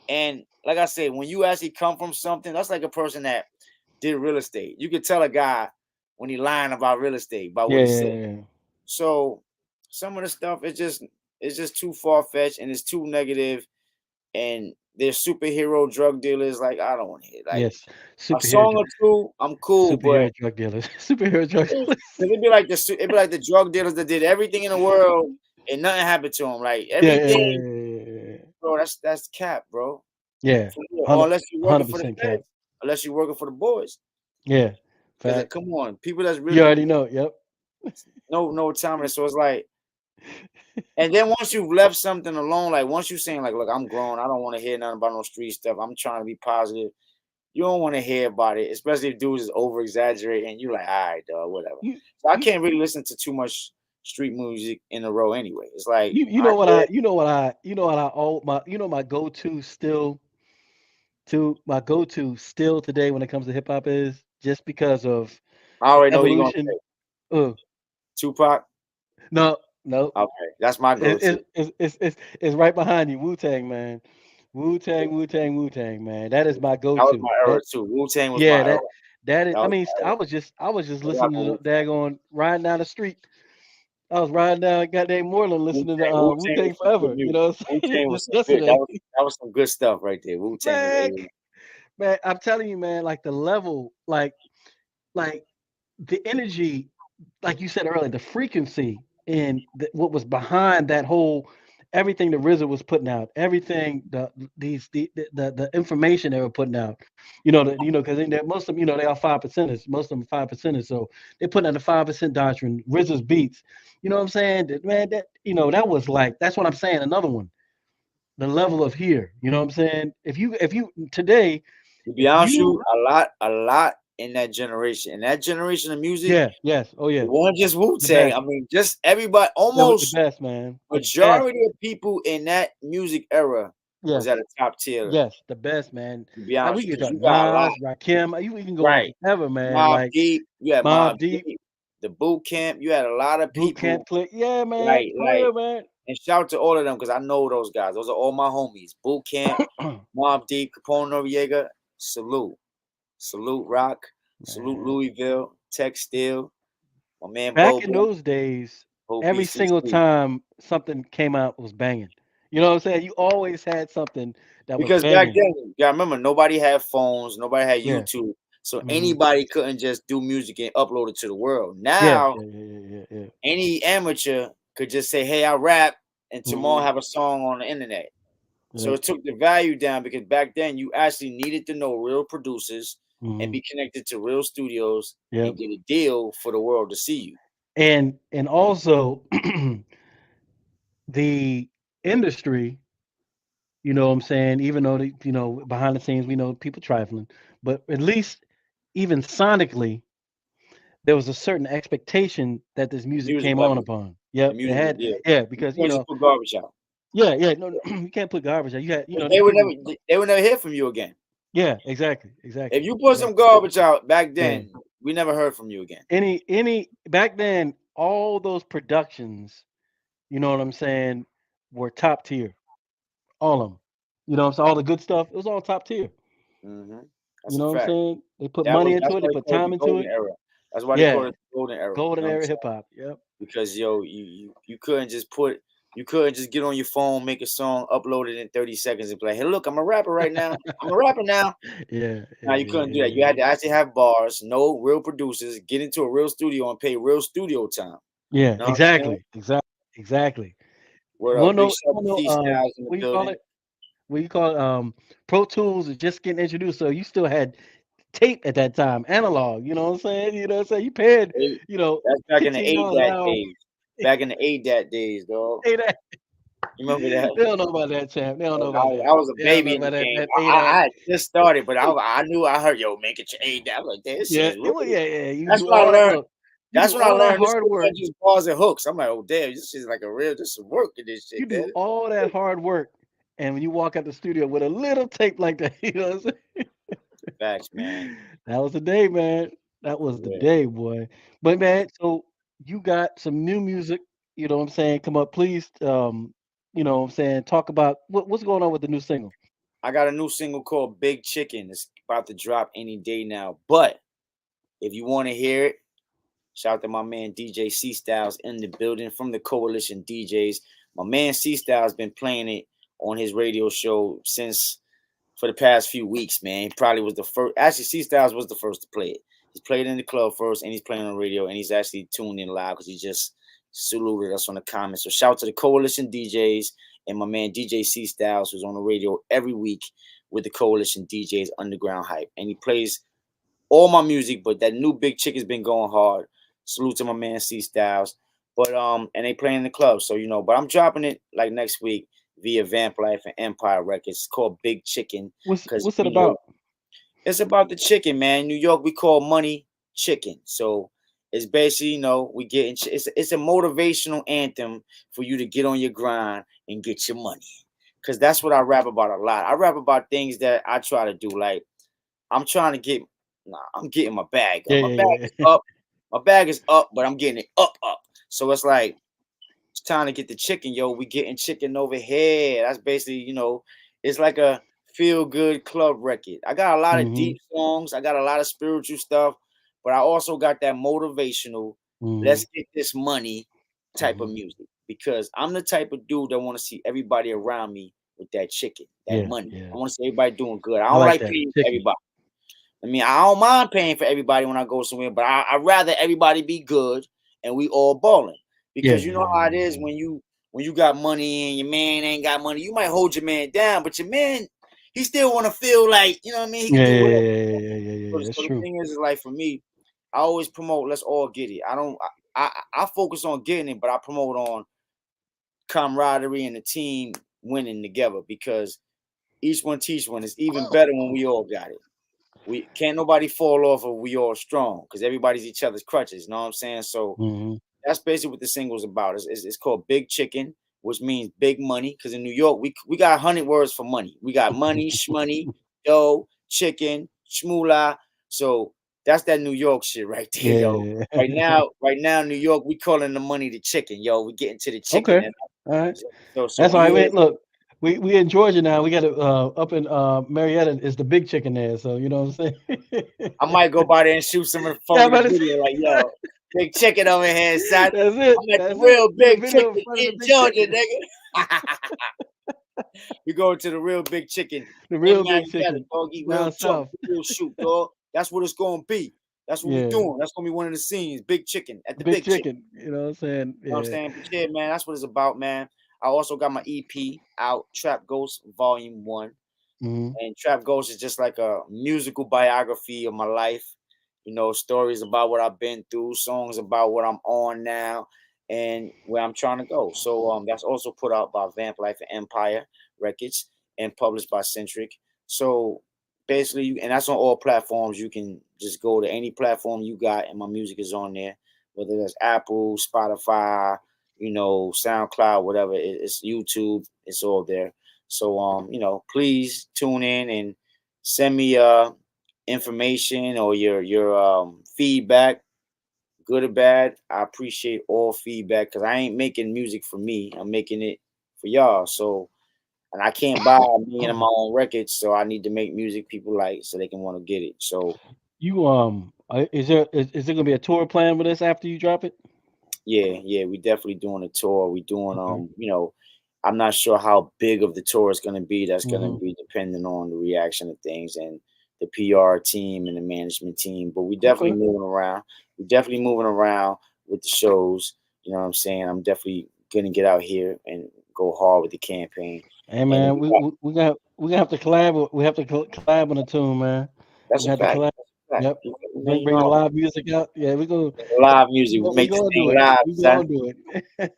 And like I said, when you actually come from something, that's like a person that did real estate. You could tell a guy when he lying about real estate by what Yeah, he yeah, said. yeah, yeah. So some of the stuff it's just too far fetched and it's too negative. And they're superhero drug dealers. Like I don't want to hear like Yes, a superhero, song or two. I'm cool, but superhero drug dealers, superhero drug because dealers. it'd be like the drug dealers that did everything in the world and nothing happened to them. Like Yeah, every yeah, day, yeah, yeah, yeah, yeah. bro. That's cap, bro. Yeah, For real. Or 100, unless you're working for the 100% cap. feds, unless you're working for the boys. Yeah, Because facts. come on, people that's You really already know. Yep. no time in it. So it's like, and then once you've left something alone, like once you're saying like, look, I'm grown, I don't want to hear nothing about no street stuff. I'm trying to be positive. You don't want to hear about it, especially if dudes is over exaggerating. And you're like, all right, dog, whatever. You, So I you, can't really listen to too much street music in a row anyway. It's like you I know what hear I, you know what I, you know what I, all my, my go-to still, my go-to still today when it comes to hip hop is just because of I the already know what you're gonna evolution. say. Uh, Tupac. no, no, Okay, that's my go-to. it's right behind you. Wu Tang, man. Wu Tang, Wu Tang, Wu Tang, man. That is my That was go-to. my era That too. Wu Tang was my yeah, era. that is. That I was mean, my era. I was just I rock listening with to Wu Tang. daggone riding down the street. I was riding down goddamn Moreland listening to Wu Wu Tang Tang was some good Forever. You music. know what Wu I'm saying? Tang was Just some good. yesterday, That was some good stuff right there. Wu Tang was man. a. Man, I'm telling you, man. Like the level, like the energy, like you said earlier, the frequency and what was behind that whole everything the RZA was putting out, everything the information they were putting out, because most of them, they are 5%ers, most of them 5%ers, so they're putting out the 5% doctrine, RZA's beats, you know what I'm saying? Man, that was like that's what I'm saying. Another one, the level of here, you know what I'm saying? If you today, To be if honest, with you you a lot in that generation of music. yeah, yes, oh It yeah, wasn't just Wu the Tang. best, I mean, just everybody. that was the Almost best, man, the best. majority of people in that music era was Yes, at a top tier. yes, the best, man. To be We honest, can because talk you got a lot. Nas, Rakim. We can go on Right. forever, man. Mob Like Deep. You had Mob Mob Deep, Deep. The boot camp. You had a lot of Boot people. Camp Click. Yeah, man, Like, for real, man. and shout out to all of them because I know those guys. Those are all my homies. Boot camp, Mob Deep, Capone Noriega. Salute. Salute Rock. Salute Man, Louisville. Tech Steel. My man back in Bobo. those days, Whole every single PCC. time something came out was banging. You know what I'm saying? You always had something that was Because back banging. then, you gotta remember, nobody had phones, nobody had Yeah. YouTube, so Hmm. anybody couldn't just do music and upload it to the world. Yeah. Now, Yeah. Yeah. Yeah. Yeah. any amateur could just say, "Hey, I rap," and tomorrow Hmm. have a song on the internet. So Yep. it took the value down because back then you actually needed to know real producers and Hmm. be connected to real studios Yep. and get a deal for the world to see you. And also the industry. You know what I'm saying? Even though behind the scenes we know people trifling, but at least even sonically, there was a certain expectation that this The music music came on level, upon. the Yep, it music, had, yeah. yeah, You because can't just put garbage out. yeah, yeah, no, you can't put garbage out. You had, 'Cause these people, they would never hear from you again. yeah, exactly, If exactly, you put some exactly. garbage out back Yeah, then, we never heard from you again. any back then, all those productions, you know what I'm saying, were top tier, all of them. You know what I'm saying? All the good stuff, it was all top tier. Hmm. You That's a know what I'm fact. saying? They put money That's into it, they why they put call it time the into golden it. era. That's why they call Yeah, it the golden era. You golden know what I'm era hip saying? hop. Yep. Because you couldn't just get on your phone, make a song, upload it in 30 seconds, and be like, hey, look, I'm a rapper right now. I'm a rapper now. Yeah, yeah, Now you yeah, couldn't do yeah, that. You yeah. had to actually have bars, know real producers, get into a real studio and pay real studio time. Yeah, You know what I'm saying? exactly, exactly, exactly. What You up? wanna Big know? shout You to wanna know? T Styles in the What you call building. it? What you call it? Pro Tools is just getting introduced, so you still had tape at that time, analog. You know what I'm saying? You know what I'm saying? You paid, Hey, you know, that's back in the eight $15 an dat hour. days. Back in the eight dat days, dog. Hey, that You remember that? they don't know about that, champ. They don't know about that. I was a They don't know baby in the about that. game. That ADAT. I had just started, but I knew I heard yo make it your A. I was like, this shit Yeah, is it was. real. Yeah, yeah. You That's do when I all that. learned. Look, you That's do when I all that learned this hard shit work. wasn't just bars and hooks. I'm like, oh damn, this is like a real. There's some work in this You shit, do man. all that hard work, and when you walk out the studio with a little tape like that, you know what I'm saying? Facts, man. That was the day, man. That was the Yeah. day, boy. But man, so you got some new music, you know what I'm saying? Come up, please. You know what I'm saying? Talk about what's going on with the new single. I got a new single called Big Chicken. It's about to drop any day now. But if you want to hear it, shout out to my man DJ C Styles in the building from the Coalition DJs. My man C Styles been playing it on his radio show since for the past few weeks, man. He probably was the first. Actually, C Styles was the first to play it. He's played in the club first, and he's playing on the radio, and he's actually tuned in live because he just saluted us on the comments. So shout out to the Coalition DJs and my man DJ C Styles, who's on the radio every week with the Coalition DJs Underground Hype, and he plays all my music. But that new Big Chick has been going hard. Salute to my man C Styles. But and they playing in the club, so you know. But I'm dropping it like next week via Vamp Life and Empire Records. It's called Big Chicken because What's it about? it's about the chicken, man. In New York, we call money chicken. So it's basically, you know, we getting it's a motivational anthem for you to get on your grind and get your money. Cause that's what I rap about a lot. I rap about things that I try to do. Like I'm trying to get, nah, I'm getting my bag up. Yeah, My bag yeah, is yeah. up. My bag is up, but I'm getting it up. So it's like it's time to get the chicken, yo. We getting chicken over here. That's basically, you know, it's like a feel good club record. I got a lot of Mm-hmm. deep songs. I got a lot of spiritual stuff, but I also got that motivational, Mm-hmm. let's get this money type Mm-hmm. of music because I'm the type of dude that want to see everybody around me with that chicken, that Yeah, money. yeah. I want to see everybody doing good. I I don't like like that. paying for Chicken. everybody. I mean, I don't mind paying for everybody when I go somewhere, but I'd rather everybody be good and we all balling. Yeah, Because you know yeah, how yeah, it is yeah. when you got money and your man ain't got money, you might hold your man down, but your man he still want to feel like you know what I mean. He can Yeah, do yeah, whatever. yeah, yeah, yeah, yeah, yeah, So, yeah. That's so the true. thing is like for me, I always promote let's all get it. I don't. I focus on getting it, but I promote on camaraderie and the team winning together because each one teach one. It's even better when we all got it. We can't nobody fall off if we all strong because everybody's each other's crutches. You know what I'm saying? So Mm-hmm. that's basically what the single's about. It's called Big Chicken, which means big money. Because in New York, we got 100 words for money. We got money, shmoney, dough, chicken, shmoolah. So that's that New York shit right there, Yeah, yo. yeah, Right yeah. now, right now, New York, we calling the money the chicken, yo. We getting to the chicken, Okay. and All right. so That's when all you right. hear, Wait, look, we in Georgia now. We got to up in Marietta is the big chicken there. So you know what I'm saying? I might go by there and shoot some of the Yeah, phone I'm in the about to say, video, like, yo, big chicken over here, son. that's it. I'm at the That's it. real Do a big video in chicken front of the in big Georgia, chicken. nigga. We going to the real big chicken The in real big Marietta, chicken doggy. Real down talk, south. real shoot, dog. That's what it's gonna be. That's what we Yeah, doing. That's gonna be one of the scenes. Big chicken at the big big chicken. chicken. You know what I'm saying? You know what I'm Yeah. saying? But yeah, man, that's what it's about, man. I also got my EP out, Trap Ghost Volume 1. Hmm. And Trap Ghost is just like a musical biography of my life. You know, stories about what I've been through, songs about what I'm on now, and where I'm trying to go. So that's also put out by Vamp Life and Empire Records and published by Centric. So basically, and that's on all platforms. You can just go to any platform you got, and my music is on there, whether that's Apple, Spotify, you know, SoundCloud, whatever. It's YouTube. It's all there. So you know, please tune in and send me information or your feedback, good or bad. I appreciate all feedback because I ain't making music for me. I'm making it for y'all. So and I can't buy me and my own records, so I need to make music people like so they can want to get it. So You is there gonna be a tour plan with this after you drop it? yeah, we definitely doing a tour. We doing Okay. you know, I'm not sure how big of the tour is gonna be. That's gonna Hmm. be depending on the reaction of things and the PR team and the management team. But we definitely Okay. moving around. We definitely moving around with the shows. You know what I'm saying? I'm definitely gonna get out here and go hard with the campaign. Hey And man, we gonna have to collab. We have to collab on the tune, man. We that's a got to fact. collab. That's a fact. Yep. You Bring the know, live music out. Yeah, live music. We we make this gonna do thing it. live, We son. gonna do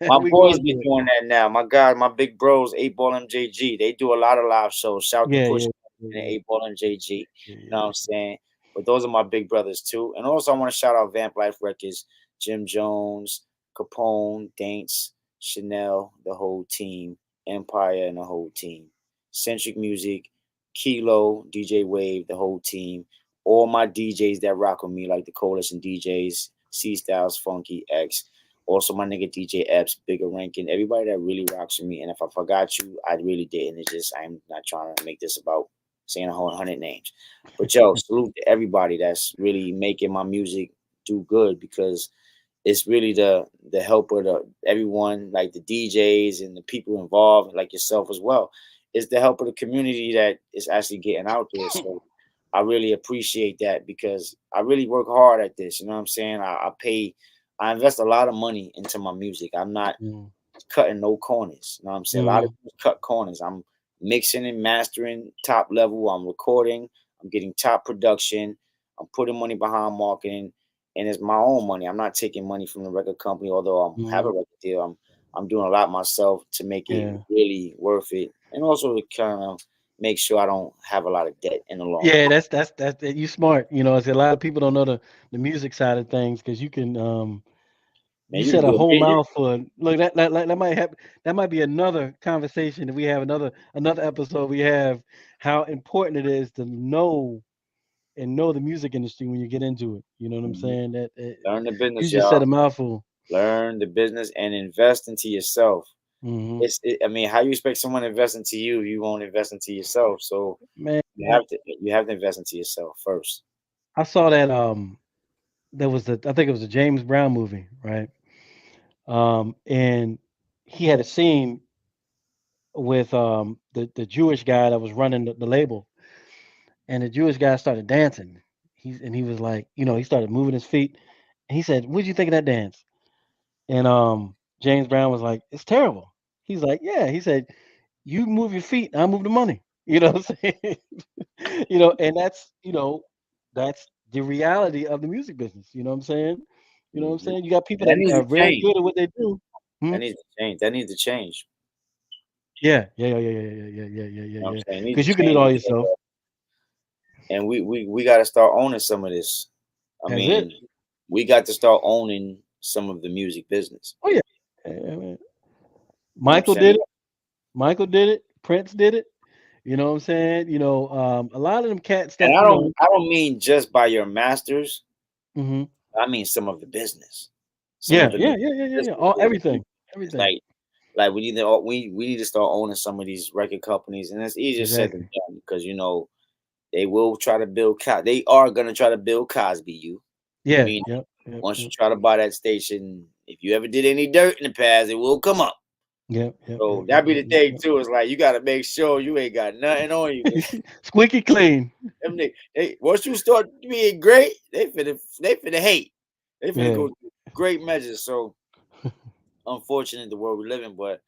My it. We boys gonna be do it. doing that now. My God, my big bros, 8 Ball MJG. They do a lot of live shows. Shout to Yeah, Push yeah, yeah, and yeah, 8 Ball MJG. yeah, You know what yeah. I'm saying? But those are my big brothers too. And also I want to shout out Vamp Life Records, Jim Jones, Capone, Daints, Chanel, the whole team, Empire and the whole team. Centric Music, Kilo, DJ Wave, the whole team, all my DJs that rock with me, like the Coalition DJs, C Styles, Funky X, also my nigga DJ Epps, Bigger Ranking, everybody that really rocks with me. And if I forgot you, I really didn't. It's just I'm not trying to make this about saying a whole 100 names. But yo, salute to everybody that's really making my music do good because it's really the help of the everyone, like the DJs and the people involved, like yourself as well. It's the help of the community that is actually getting out there. So I really appreciate that because I really work hard at this. You know what I'm saying? I invest a lot of money into my music. I'm not Mm-hmm. cutting no corners. You know what I'm saying? A lot of people cut corners. I'm mixing and mastering top level. I'm recording. I'm getting top production. I'm putting money behind marketing, and it's my own money. I'm not taking money from the record company, although I have Mm-hmm. a record deal. I'm doing a lot myself to make it Yeah. really worth it, and also to kind of make sure I don't have a lot of debt in the long Yeah, run. that's you smart. You know, it's a lot of people don't know the music side of things because Man, you you can said a do a whole million. mouthful. Look, that might have that might be another conversation. If we have another episode, we have how important it is to know the music industry when you get into it. You know what I'm Mhm. saying? Learn the You business, just said y'all. a mouthful. Learn the business and invest into yourself. Hmm. I mean, how you expect someone to invest into you, you won't invest into yourself. So Man, you have to invest into yourself first. I saw that there was I think it was a James Brown movie, right? And he had a scene with the Jewish guy that was running the label, and the Jewish guy started dancing. He was like, he started moving his feet, and he said, "What'd you think of that dance?" And James Brown was like, "It's terrible." He's like, "Yeah." He said, "You move your feet, I move the money." You know what I'm saying? And that's the reality of the music business. You know what I'm saying? You know what I'm Mhm. saying? You got people That that needs are to very change. good at what they do. Hmm? That needs to change. That needs to change. Yeah, yeah, yeah, yeah, yeah, yeah, yeah, yeah, yeah, You yeah, know what I'm yeah. saying? It needs Because to you can do it change all because yourself. and we got to start owning some of this. I That's it. mean, we got to start owning some of the music business. Oh yeah. Yeah, man. You know what I'm Michael saying? did it. Michael did it. Prince did it. You know what I'm saying? A lot of them cats And that I don't mean just by your masters. hmm I mean some of the business. Some Yeah, of the yeah, music yeah, yeah, yeah, yeah. business All where the everything, it's everything. like we need to start owning some of these record companies, and it's easier said than Exactly. done because they will try to build. They are gonna try to build Cosby. I Yeah. mean, Yep. Yep. once you Yep. try to buy that station, if you ever did any dirt in the past, it will come up. Yep. Yep. Yep. So Yep. that be Yep. the Yep. thing Yep. too. It's like you got to make sure you ain't got nothing on you. 'Cause Squeaky clean. once you start being great, they finna hate. They finna Yeah. go through great measures. So unfortunate the world we live in, but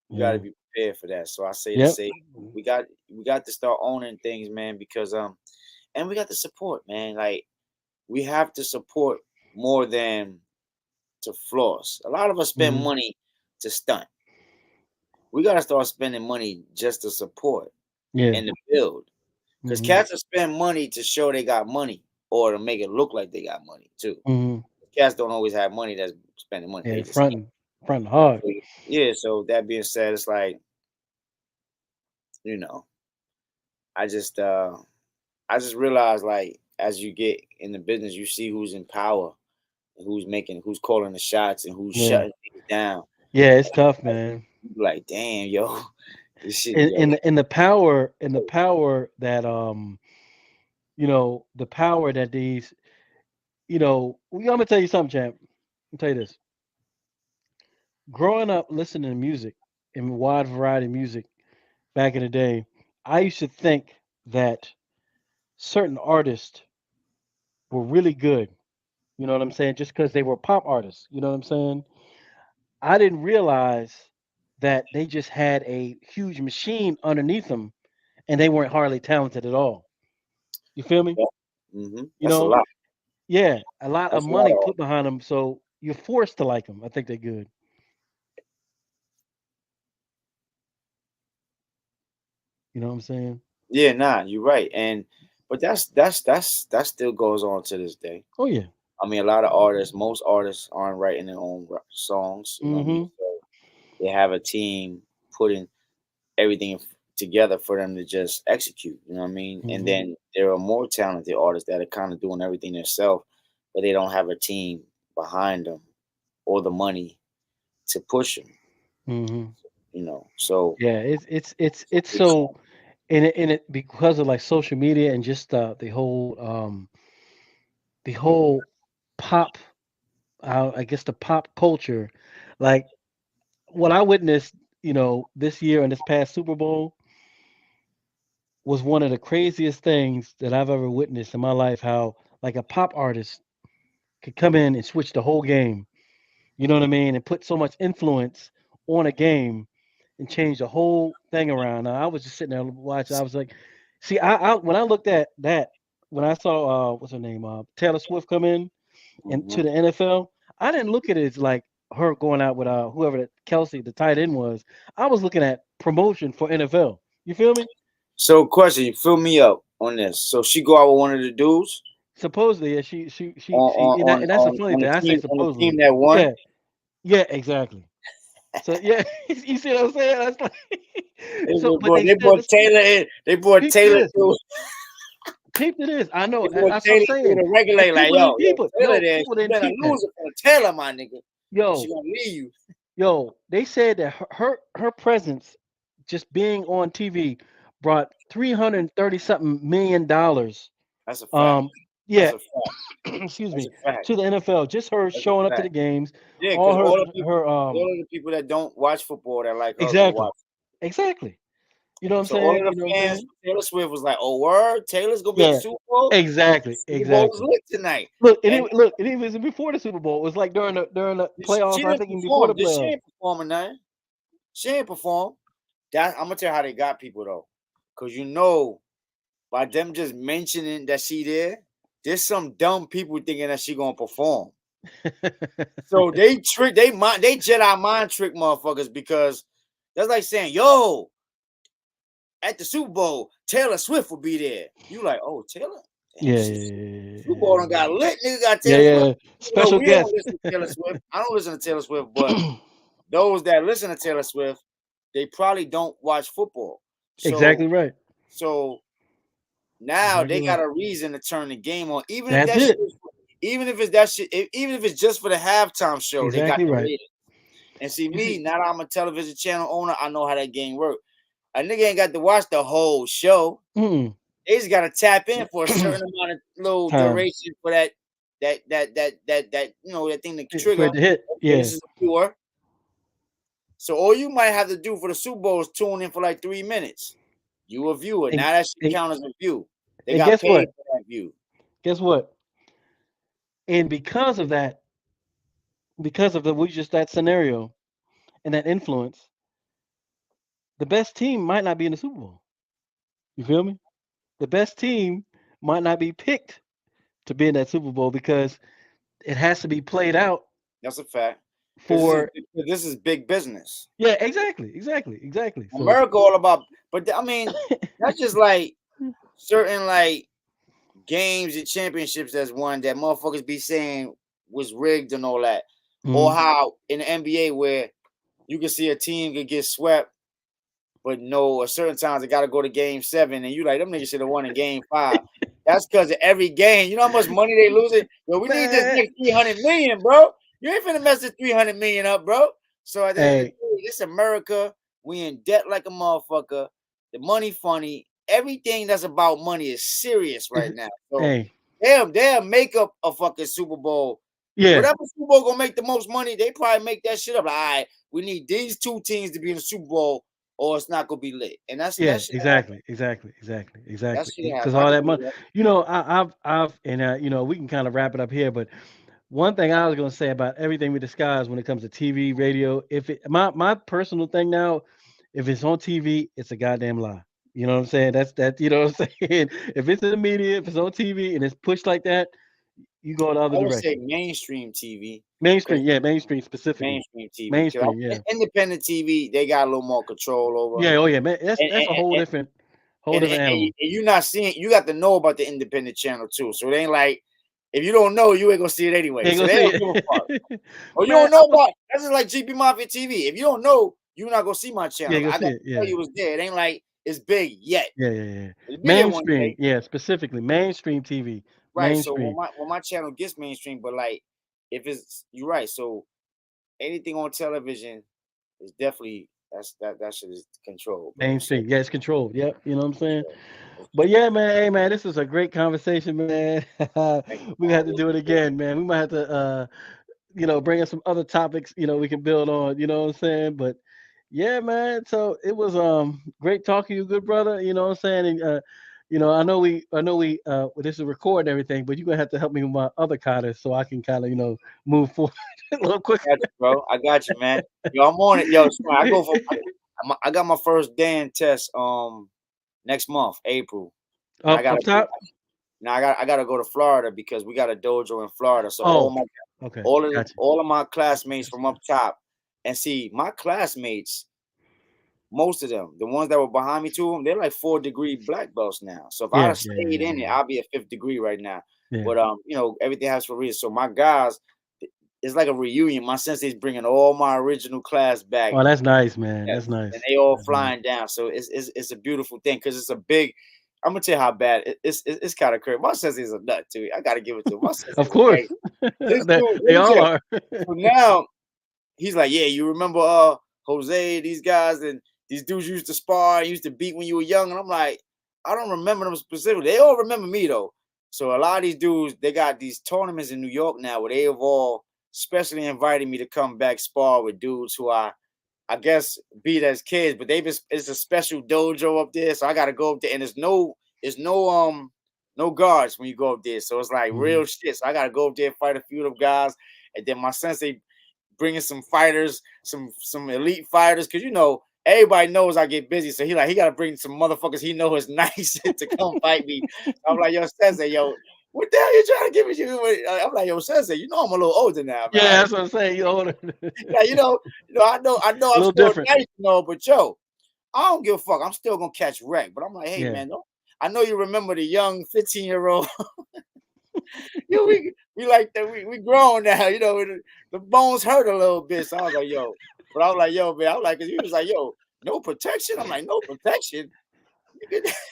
we got to Yeah. be prepared for that. So I say to Yep. say we got to start owning things, man, because and we got to support, man. Like we have to support more than to floss. A lot of us spend Hmm. money to stunt. We got to start spending money just to support Yeah. and to build. Because Hmm. cats will spend money to show they got money or to make it look like they got money too. Hmm. Cats don't always have money that's spending money. They Yeah. just Fronting hard. yeah. So that being said, it's like you know, I just uh I just realized like as you get in the business, you see who's in power, and who's calling the shots, and who's Yeah. shutting things down. Yeah. It's tough, Like, man. you be like, damn, yo, this shit, In yo. the power that the power that these I'm gonna tell you something, champ. I'll tell you this. Growing up listening to music and wide variety of music back in the day, I used to think that certain artists were really good. You know what I'm saying? Just because they were pop artists. You know what I'm saying? I didn't realize that they just had a huge machine underneath them and they weren't hardly talented at all. You feel me? You That's a know? lot. Yeah, a lot of That's a lot money of put behind them, so you're forced to like them. I think they're good. You know what I'm saying? yeah, nah, you're right. And but that still goes on to this day. Oh yeah. I mean, a lot of artists, most artists aren't writing their own songs. You know what I mean? Mm-hmm. So they have a team putting everything together for them to just execute. You know what I mean? And Mm-hmm. then there are more talented artists that are kind of doing everything themselves, but they don't have a team behind them or the money to push them. Mm-hmm. You know, so Yeah, it's it's so and it because of like social media and just the whole pop I guess the pop culture, like what I witnessed, this year and this past Super Bowl was one of the craziest things that I've ever witnessed in my life. How like a pop artist could come in and switch the whole game, you know what I mean, and put so much influence on a game and change the whole thing around. Now, I was just sitting there watching. I was like, see, I when I looked at that, when I saw what's her name, Taylor Swift come in and to mhm. the NFL, I didn't look at it as like her going out with whoever that Kelsey, the tight end was. I was looking at promotion for NFL. You feel me? So question, you fill me up on this. So she go out with one of the dudes Supposedly, yeah, she, and that's a funny on thing. I say the supposedly. team that won. Yeah, yeah, exactly. So yeah, you see what I'm saying? That's like, so, but they They still brought this Taylor in. They brought peep to Taylor this. through. Peep to this. I They know. brought That's what I'm Taylor through saying. to And regulate. Like people didn't yo, peep it. Taylor Yo, there. people You didn't better peep that. lose it for Taylor, my nigga. She Yo, gonna leave you. yo, they said that her presence, just being on TV, brought 330 something $1 million. That's a fact. Um, That's yeah, a fact. excuse That's me, a fact. to the NFL. Just her That's a showing up to fact. the games, Yeah, all because her all her of the people that don't watch football that like her go exactly, watch. exactly. You know what I'm So all saying? of You the know what I'm fans saying? for Taylor Swift was like, "Oh, word, Taylor's gonna be at the Yeah, Super Bowl. exactly, Super Bowl was exactly. lit tonight." And Look, and even before the Super Bowl, it was like during the she playoffs. I didn't think even before the perform. She playoffs. ain't performing nothing. She ain't perform. That I'm gonna tell you how they got people though, because by them just mentioning that she there, there's some dumb people thinking that she gonna perform. So they Jedi mind trick motherfuckers because that's like saying, "Yo, at the Super Bowl, Taylor Swift will be there." You like, "Oh, Taylor? Damn, Yeah, shit. Super Bowl done got lit. Nigga got yeah, Taylor Swift." yeah. You know, Special we don't guest. listen to Taylor Swift. I don't listen to Taylor Swift, but those that listen to Taylor Swift, they probably don't watch football. Exactly So right. so now Exactly they got right. a reason to turn the game on, That's it. even if it's just for the halftime show, they got Exactly the right. ratings. And see You see, me, now that I'm a television channel owner, I know how that game works. A nigga ain't got to watch the whole show. mm, They just gotta tap in for a certain amount of little time duration for that that thing to for trigger. it to hit. Okay, Yeah, this is a viewer. So all you might have to do for the Super Bowl is tune in for like 3 minutes. You a viewer. and Now that should and, count as a view. They and got guess paid what? for that view. Guess what? And because of that, because of the we just that scenario and that influence, the best team might not be in the Super Bowl. You feel me? The best team might not be picked to be in that Super Bowl because it has to be played out That's a fact. Because for this is big business. yeah, exactly. So America all about, but I mean, that's just like certain like games and championships that's won that motherfuckers be saying was rigged and all that. Or mhm. how in the NBA where you can see a team could get swept, but no, at certain times they gotta go to game 7, and you like them niggas should have won in game 5. That's because of every game. You know how much money they losing? Yo, we need this Man, next 300 million, bro. You ain't finna mess this 300 million up, bro. So at the end of the hey, day, it's America. We in debt like a motherfucker. The money funny. Everything that's about money is serious right now. So hey, they'll make up a fucking Super Bowl. yeah, Whatever Super Bowl gonna make the most money, they probably make that shit up. Like, all right, we need these two teams to be in the Super Bowl, or it's not gonna be lit. And that yeah, shit happen. exactly. That shit Because happen. I all can that believe money, that. and we can kind of wrap it up here. But one thing I was going to say about everything we discussed when it comes to TV, radio, if it my personal thing now, if it's on TV, it's a goddamn lie. You know what I'm saying? That's that. You know what I'm saying? If it's in the media, if it's on TV and it's pushed like that, you go the other I would say direction. mainstream TV, because Mainstream, yeah, mainstream specifically. mainstream TV, because Mainstream, yeah, independent TV they got a little more control over, yeah. Oh yeah, man. That's and that's a whole and, different, and animal. you're not seeing. You got to know about the independent channel too. So it ain't like if you don't know, you ain't gonna see it You anyway. ain't So gonna they see don't give a fuck. it, Or you man. don't know about that's just like GP Mafia TV. If you don't know, you're not gonna see my You channel. ain't gonna I see got it. to tell Yeah, you it's there. It ain't like it's big yet. Yeah, yeah, yeah. It'll be there one Mainstream, day, yeah, specifically mainstream TV, right? So when mainstream, my channel gets mainstream, but like if it's you're right, so anything on television is definitely that shit is controlled, bro. So mainstream. Yeah, it's controlled. Yep, you know what I'm for saying. sure, it's But controlled. yeah, man, hey man, this was a great conversation, man. Thank you, We man. I have to really do it appreciate again, man. We might have to bring us some other topics, we can build on, you know what I'm saying? But yeah, man. So it was great talking to you, good brother. You know what I'm saying? And I know we well, this is recording everything, but you're gonna have to help me with my other cutters so I can kind of, move forward a little quicker. I got you, bro. I got you, man. Yo, I'm on it. Yo, Swan, I go for I got my first Dan test next month, April. And I Up gotta up top? now I gotta go to Florida because we got a dojo in Florida. So Oh, okay. Gotcha. all of my classmates from up top, and see my classmates, most of them, the ones that were behind me to them, they're like 4th-degree black belts now. So if I Yeah, had yeah, yeah, stayed in it, yeah, I'll be a 5th degree right now. yeah. But everything has for a reason. So my guys, it's like a reunion. My sensei's bringing all my original class back. Oh, that's nice, man. Yeah, That's and nice. they all That's nice. flying down. So it's a beautiful thing because it's a big. I'm gonna tell you how bad it's kind of crazy. My sensei's a nut too. I gotta give it to him. My Of sensei's a course. gangster. This dude, let They me all tell you. are. So now he's like, yeah, you remember Jose, these guys and these dudes you used to spar, used to beat when you were young. And I'm like, I don't remember them specifically. They all remember me though. So a lot of these dudes, they got these tournaments in New York now where they have all specially invited me to come back spar with dudes who I guess beat as kids, but it's a special dojo up there. So I gotta go up there and there's no guards when you go up there. So it's like Mhm. real shit. So I gotta go up there, fight a few of them guys, and then my sensei bringing some fighters, some elite fighters, because everybody knows I get busy. So he got to bring some motherfuckers he know is nice to come fight me. I'm like, yo, Sensei, yo, what the hell you trying to give me? I'm like, yo, Sensei, I'm a little older now, Yeah, man. that's what I'm saying. You older. Yeah, I know, A I'm little still different. nice, but yo, I don't give a fuck. I'm still gonna catch wreck. But I'm like, hey, Yeah. man, I know you remember the young 15-year-old. Yo, we like that. We grown now. The bones hurt a little bit. So I was like, yo, but I was like, yo, man, I was like, 'cause he was like, yo, no protection. I'm like, no protection.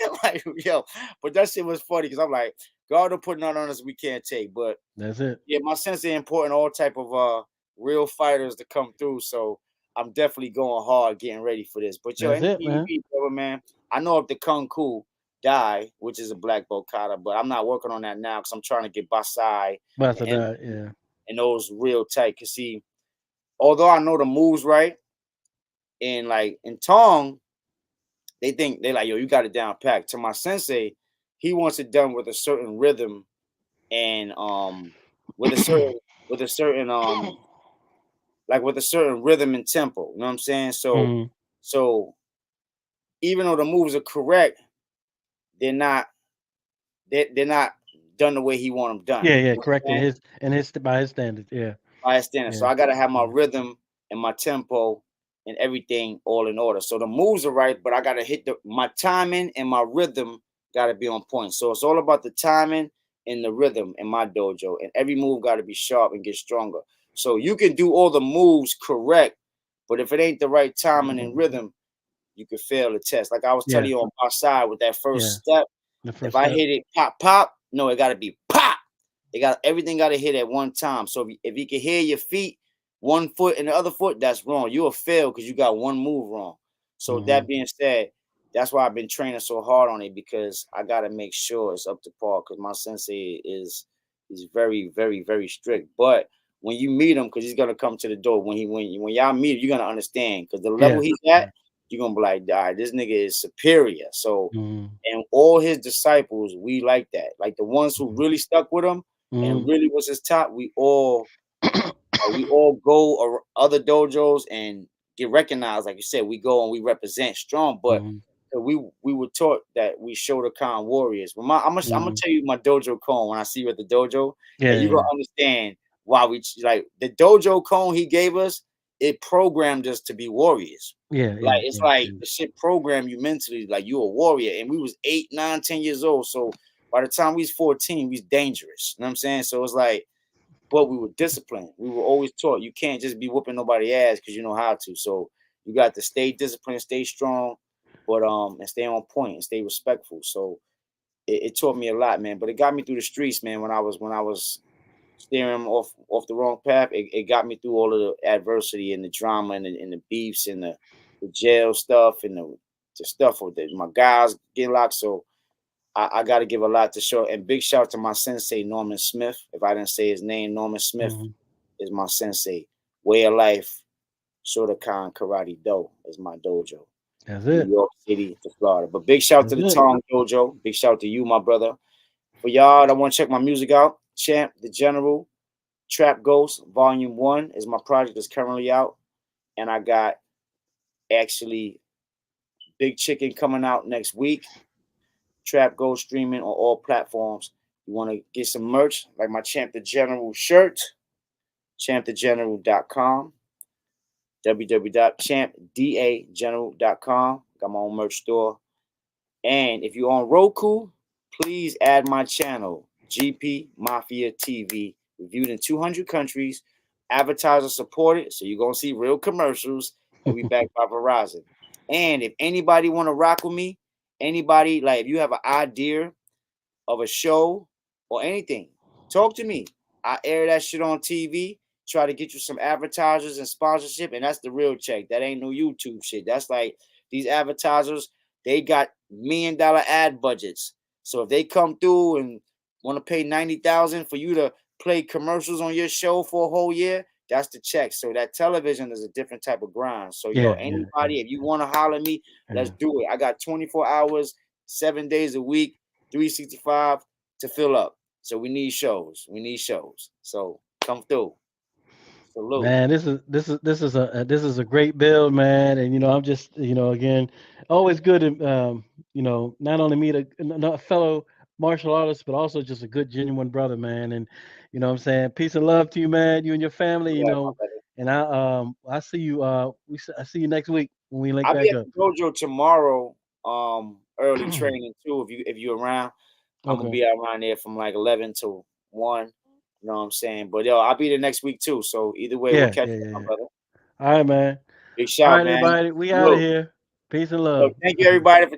I'm like, yo, but that shit was funny because I'm like, God will put nothing on us we can't take. But That's it. yeah, my sensei important all type of real fighters to come through. So I'm definitely going hard, getting ready for this. But yo, That's anything it, you man. need, brother, man. I know if the Kung Ku die, which is a black belt kata, but I'm not working on that now because I'm trying to get Basai But and that, yeah. and those real tight. Cause see, although I know the moves right, and like in Tong, they like, yo, you got it down packed. To my sensei, he wants it done with a certain rhythm and with a certain with a certain like with a certain rhythm and tempo. You know what I'm saying? Mhm. So even though the moves are correct, they're not they're not done the way he want them done. Yeah, yeah, You know correct. what I'm saying? In his by his standards. Yeah. By his standard. So Yeah. I gotta have my Yeah. rhythm and my tempo and everything all in order. So the moves are right, but I gotta hit my timing and my rhythm gotta be on point. So it's all about the timing and the rhythm in my dojo, and every move gotta be sharp and get stronger. So you can do all the moves correct, but if it ain't the right timing and rhythm, you could fail the test. Like I was telling Yeah. you on my side with that first Yeah. step, The if first I step. hit it pop pop, no, it gotta be pop. They got everything got to hit at one time. So if you can hear your feet, one foot and the other foot, that's wrong. You'll fail because you got one move wrong. So that Mhm. being said, that's why I've been training so hard on it because I got to make sure it's up to par because my sensei is very, very, very strict. But when you meet him, because he's gonna come to the door when y'all meet, you're gonna understand because the level Yeah. he's at, Yeah. you're gonna be like, all right, this nigga is superior. So Mhm. and all his disciples, we like that. Like the ones who Mhm. really stuck with him and Mhm. really was his top, we all go or other dojos and get recognized. Like you said, we go and we represent strong, but Mhm. we were taught that we Shotokan warriors. Well, I'm gonna Mhm. tell you my dojo cone when I see you at the dojo, Yeah, and you're yeah, gonna yeah. understand why we like the dojo cone he gave us. It programmed us to be warriors. Yeah, Like yeah, it's yeah, like yeah. the shit programmed you mentally, like you a warrior. And we was 8, 9, 10 years old. So by the time we was 14, we was dangerous. You know what I'm saying? So it's like, but we were disciplined. We were always taught you can't just be whooping nobody ass because you know how to. So you got to stay disciplined, stay strong, but and stay on point and stay respectful. So it taught me a lot, man. But it got me through the streets, man. When I was steering off the wrong path, it got me through all of the adversity and the drama and the beefs and the jail stuff and the stuff with my guys getting locked. So I got to give a lot to show. And big shout out to my sensei, Norman Smith. If I didn't say his name, Norman Smith Hmm. is my sensei. Way of Life, Shotokan Karate Do is my dojo. That's New it. York City to Florida. But big shout out to That's the it. Tong Dojo. Big shout out to you, my brother. For y'all that want to check my music out, Champ the General, Trap Ghost, Volume 1 is my project that's currently out. And I got actually Big Chicken coming out next week. Trap Ghost streaming on all platforms. You want to get some merch like my Champ the General shirt, champthegeneral.com, www.champdageneral.com. Got my own merch store. And if you're on Roku, please add my channel, GP Mafia TV, reviewed in 200 countries, advertiser supported, so you're gonna see real commercials, and we backed by Verizon. And if anybody want to rock with me, anybody like if you have an idea of a show or anything, talk to me. I air that shit on TV, try to get you some advertisers and sponsorship, and that's the real check. That ain't no YouTube shit. That's like these advertisers, they got $1 million ad budgets. So if they come through and want to pay 90,000 for you to play commercials on your show for a whole year, that's the check. So that television is a different type of grind. So yo, Yeah, yeah, yeah, anybody, if you want to holler at me, let's yeah. do it. I got 24 hours, 7 days a week, 365 to fill up. So we need shows. We need shows. So come through. Salute. Man, this is a great build, man. And I'm just again, always good to not only meet a fellow martial artist, but also just a good, genuine brother, man. And what I'm saying, peace and love to you, man. You and your family, Yeah, my brother. And I see you. I see you next week when we link I'll be back at up. the dojo tomorrow. Early training too. If you're around, I'm gonna Okay. be around there from like 11 to 1. You know what I'm saying? But yo, I'll be there next week too. So either way, we'll Yeah, catch yeah, up, yeah, my yeah. brother. All right, man. Big All shout, right, man. everybody. We out of Salute. here. Peace and Yo, love. thank you everybody for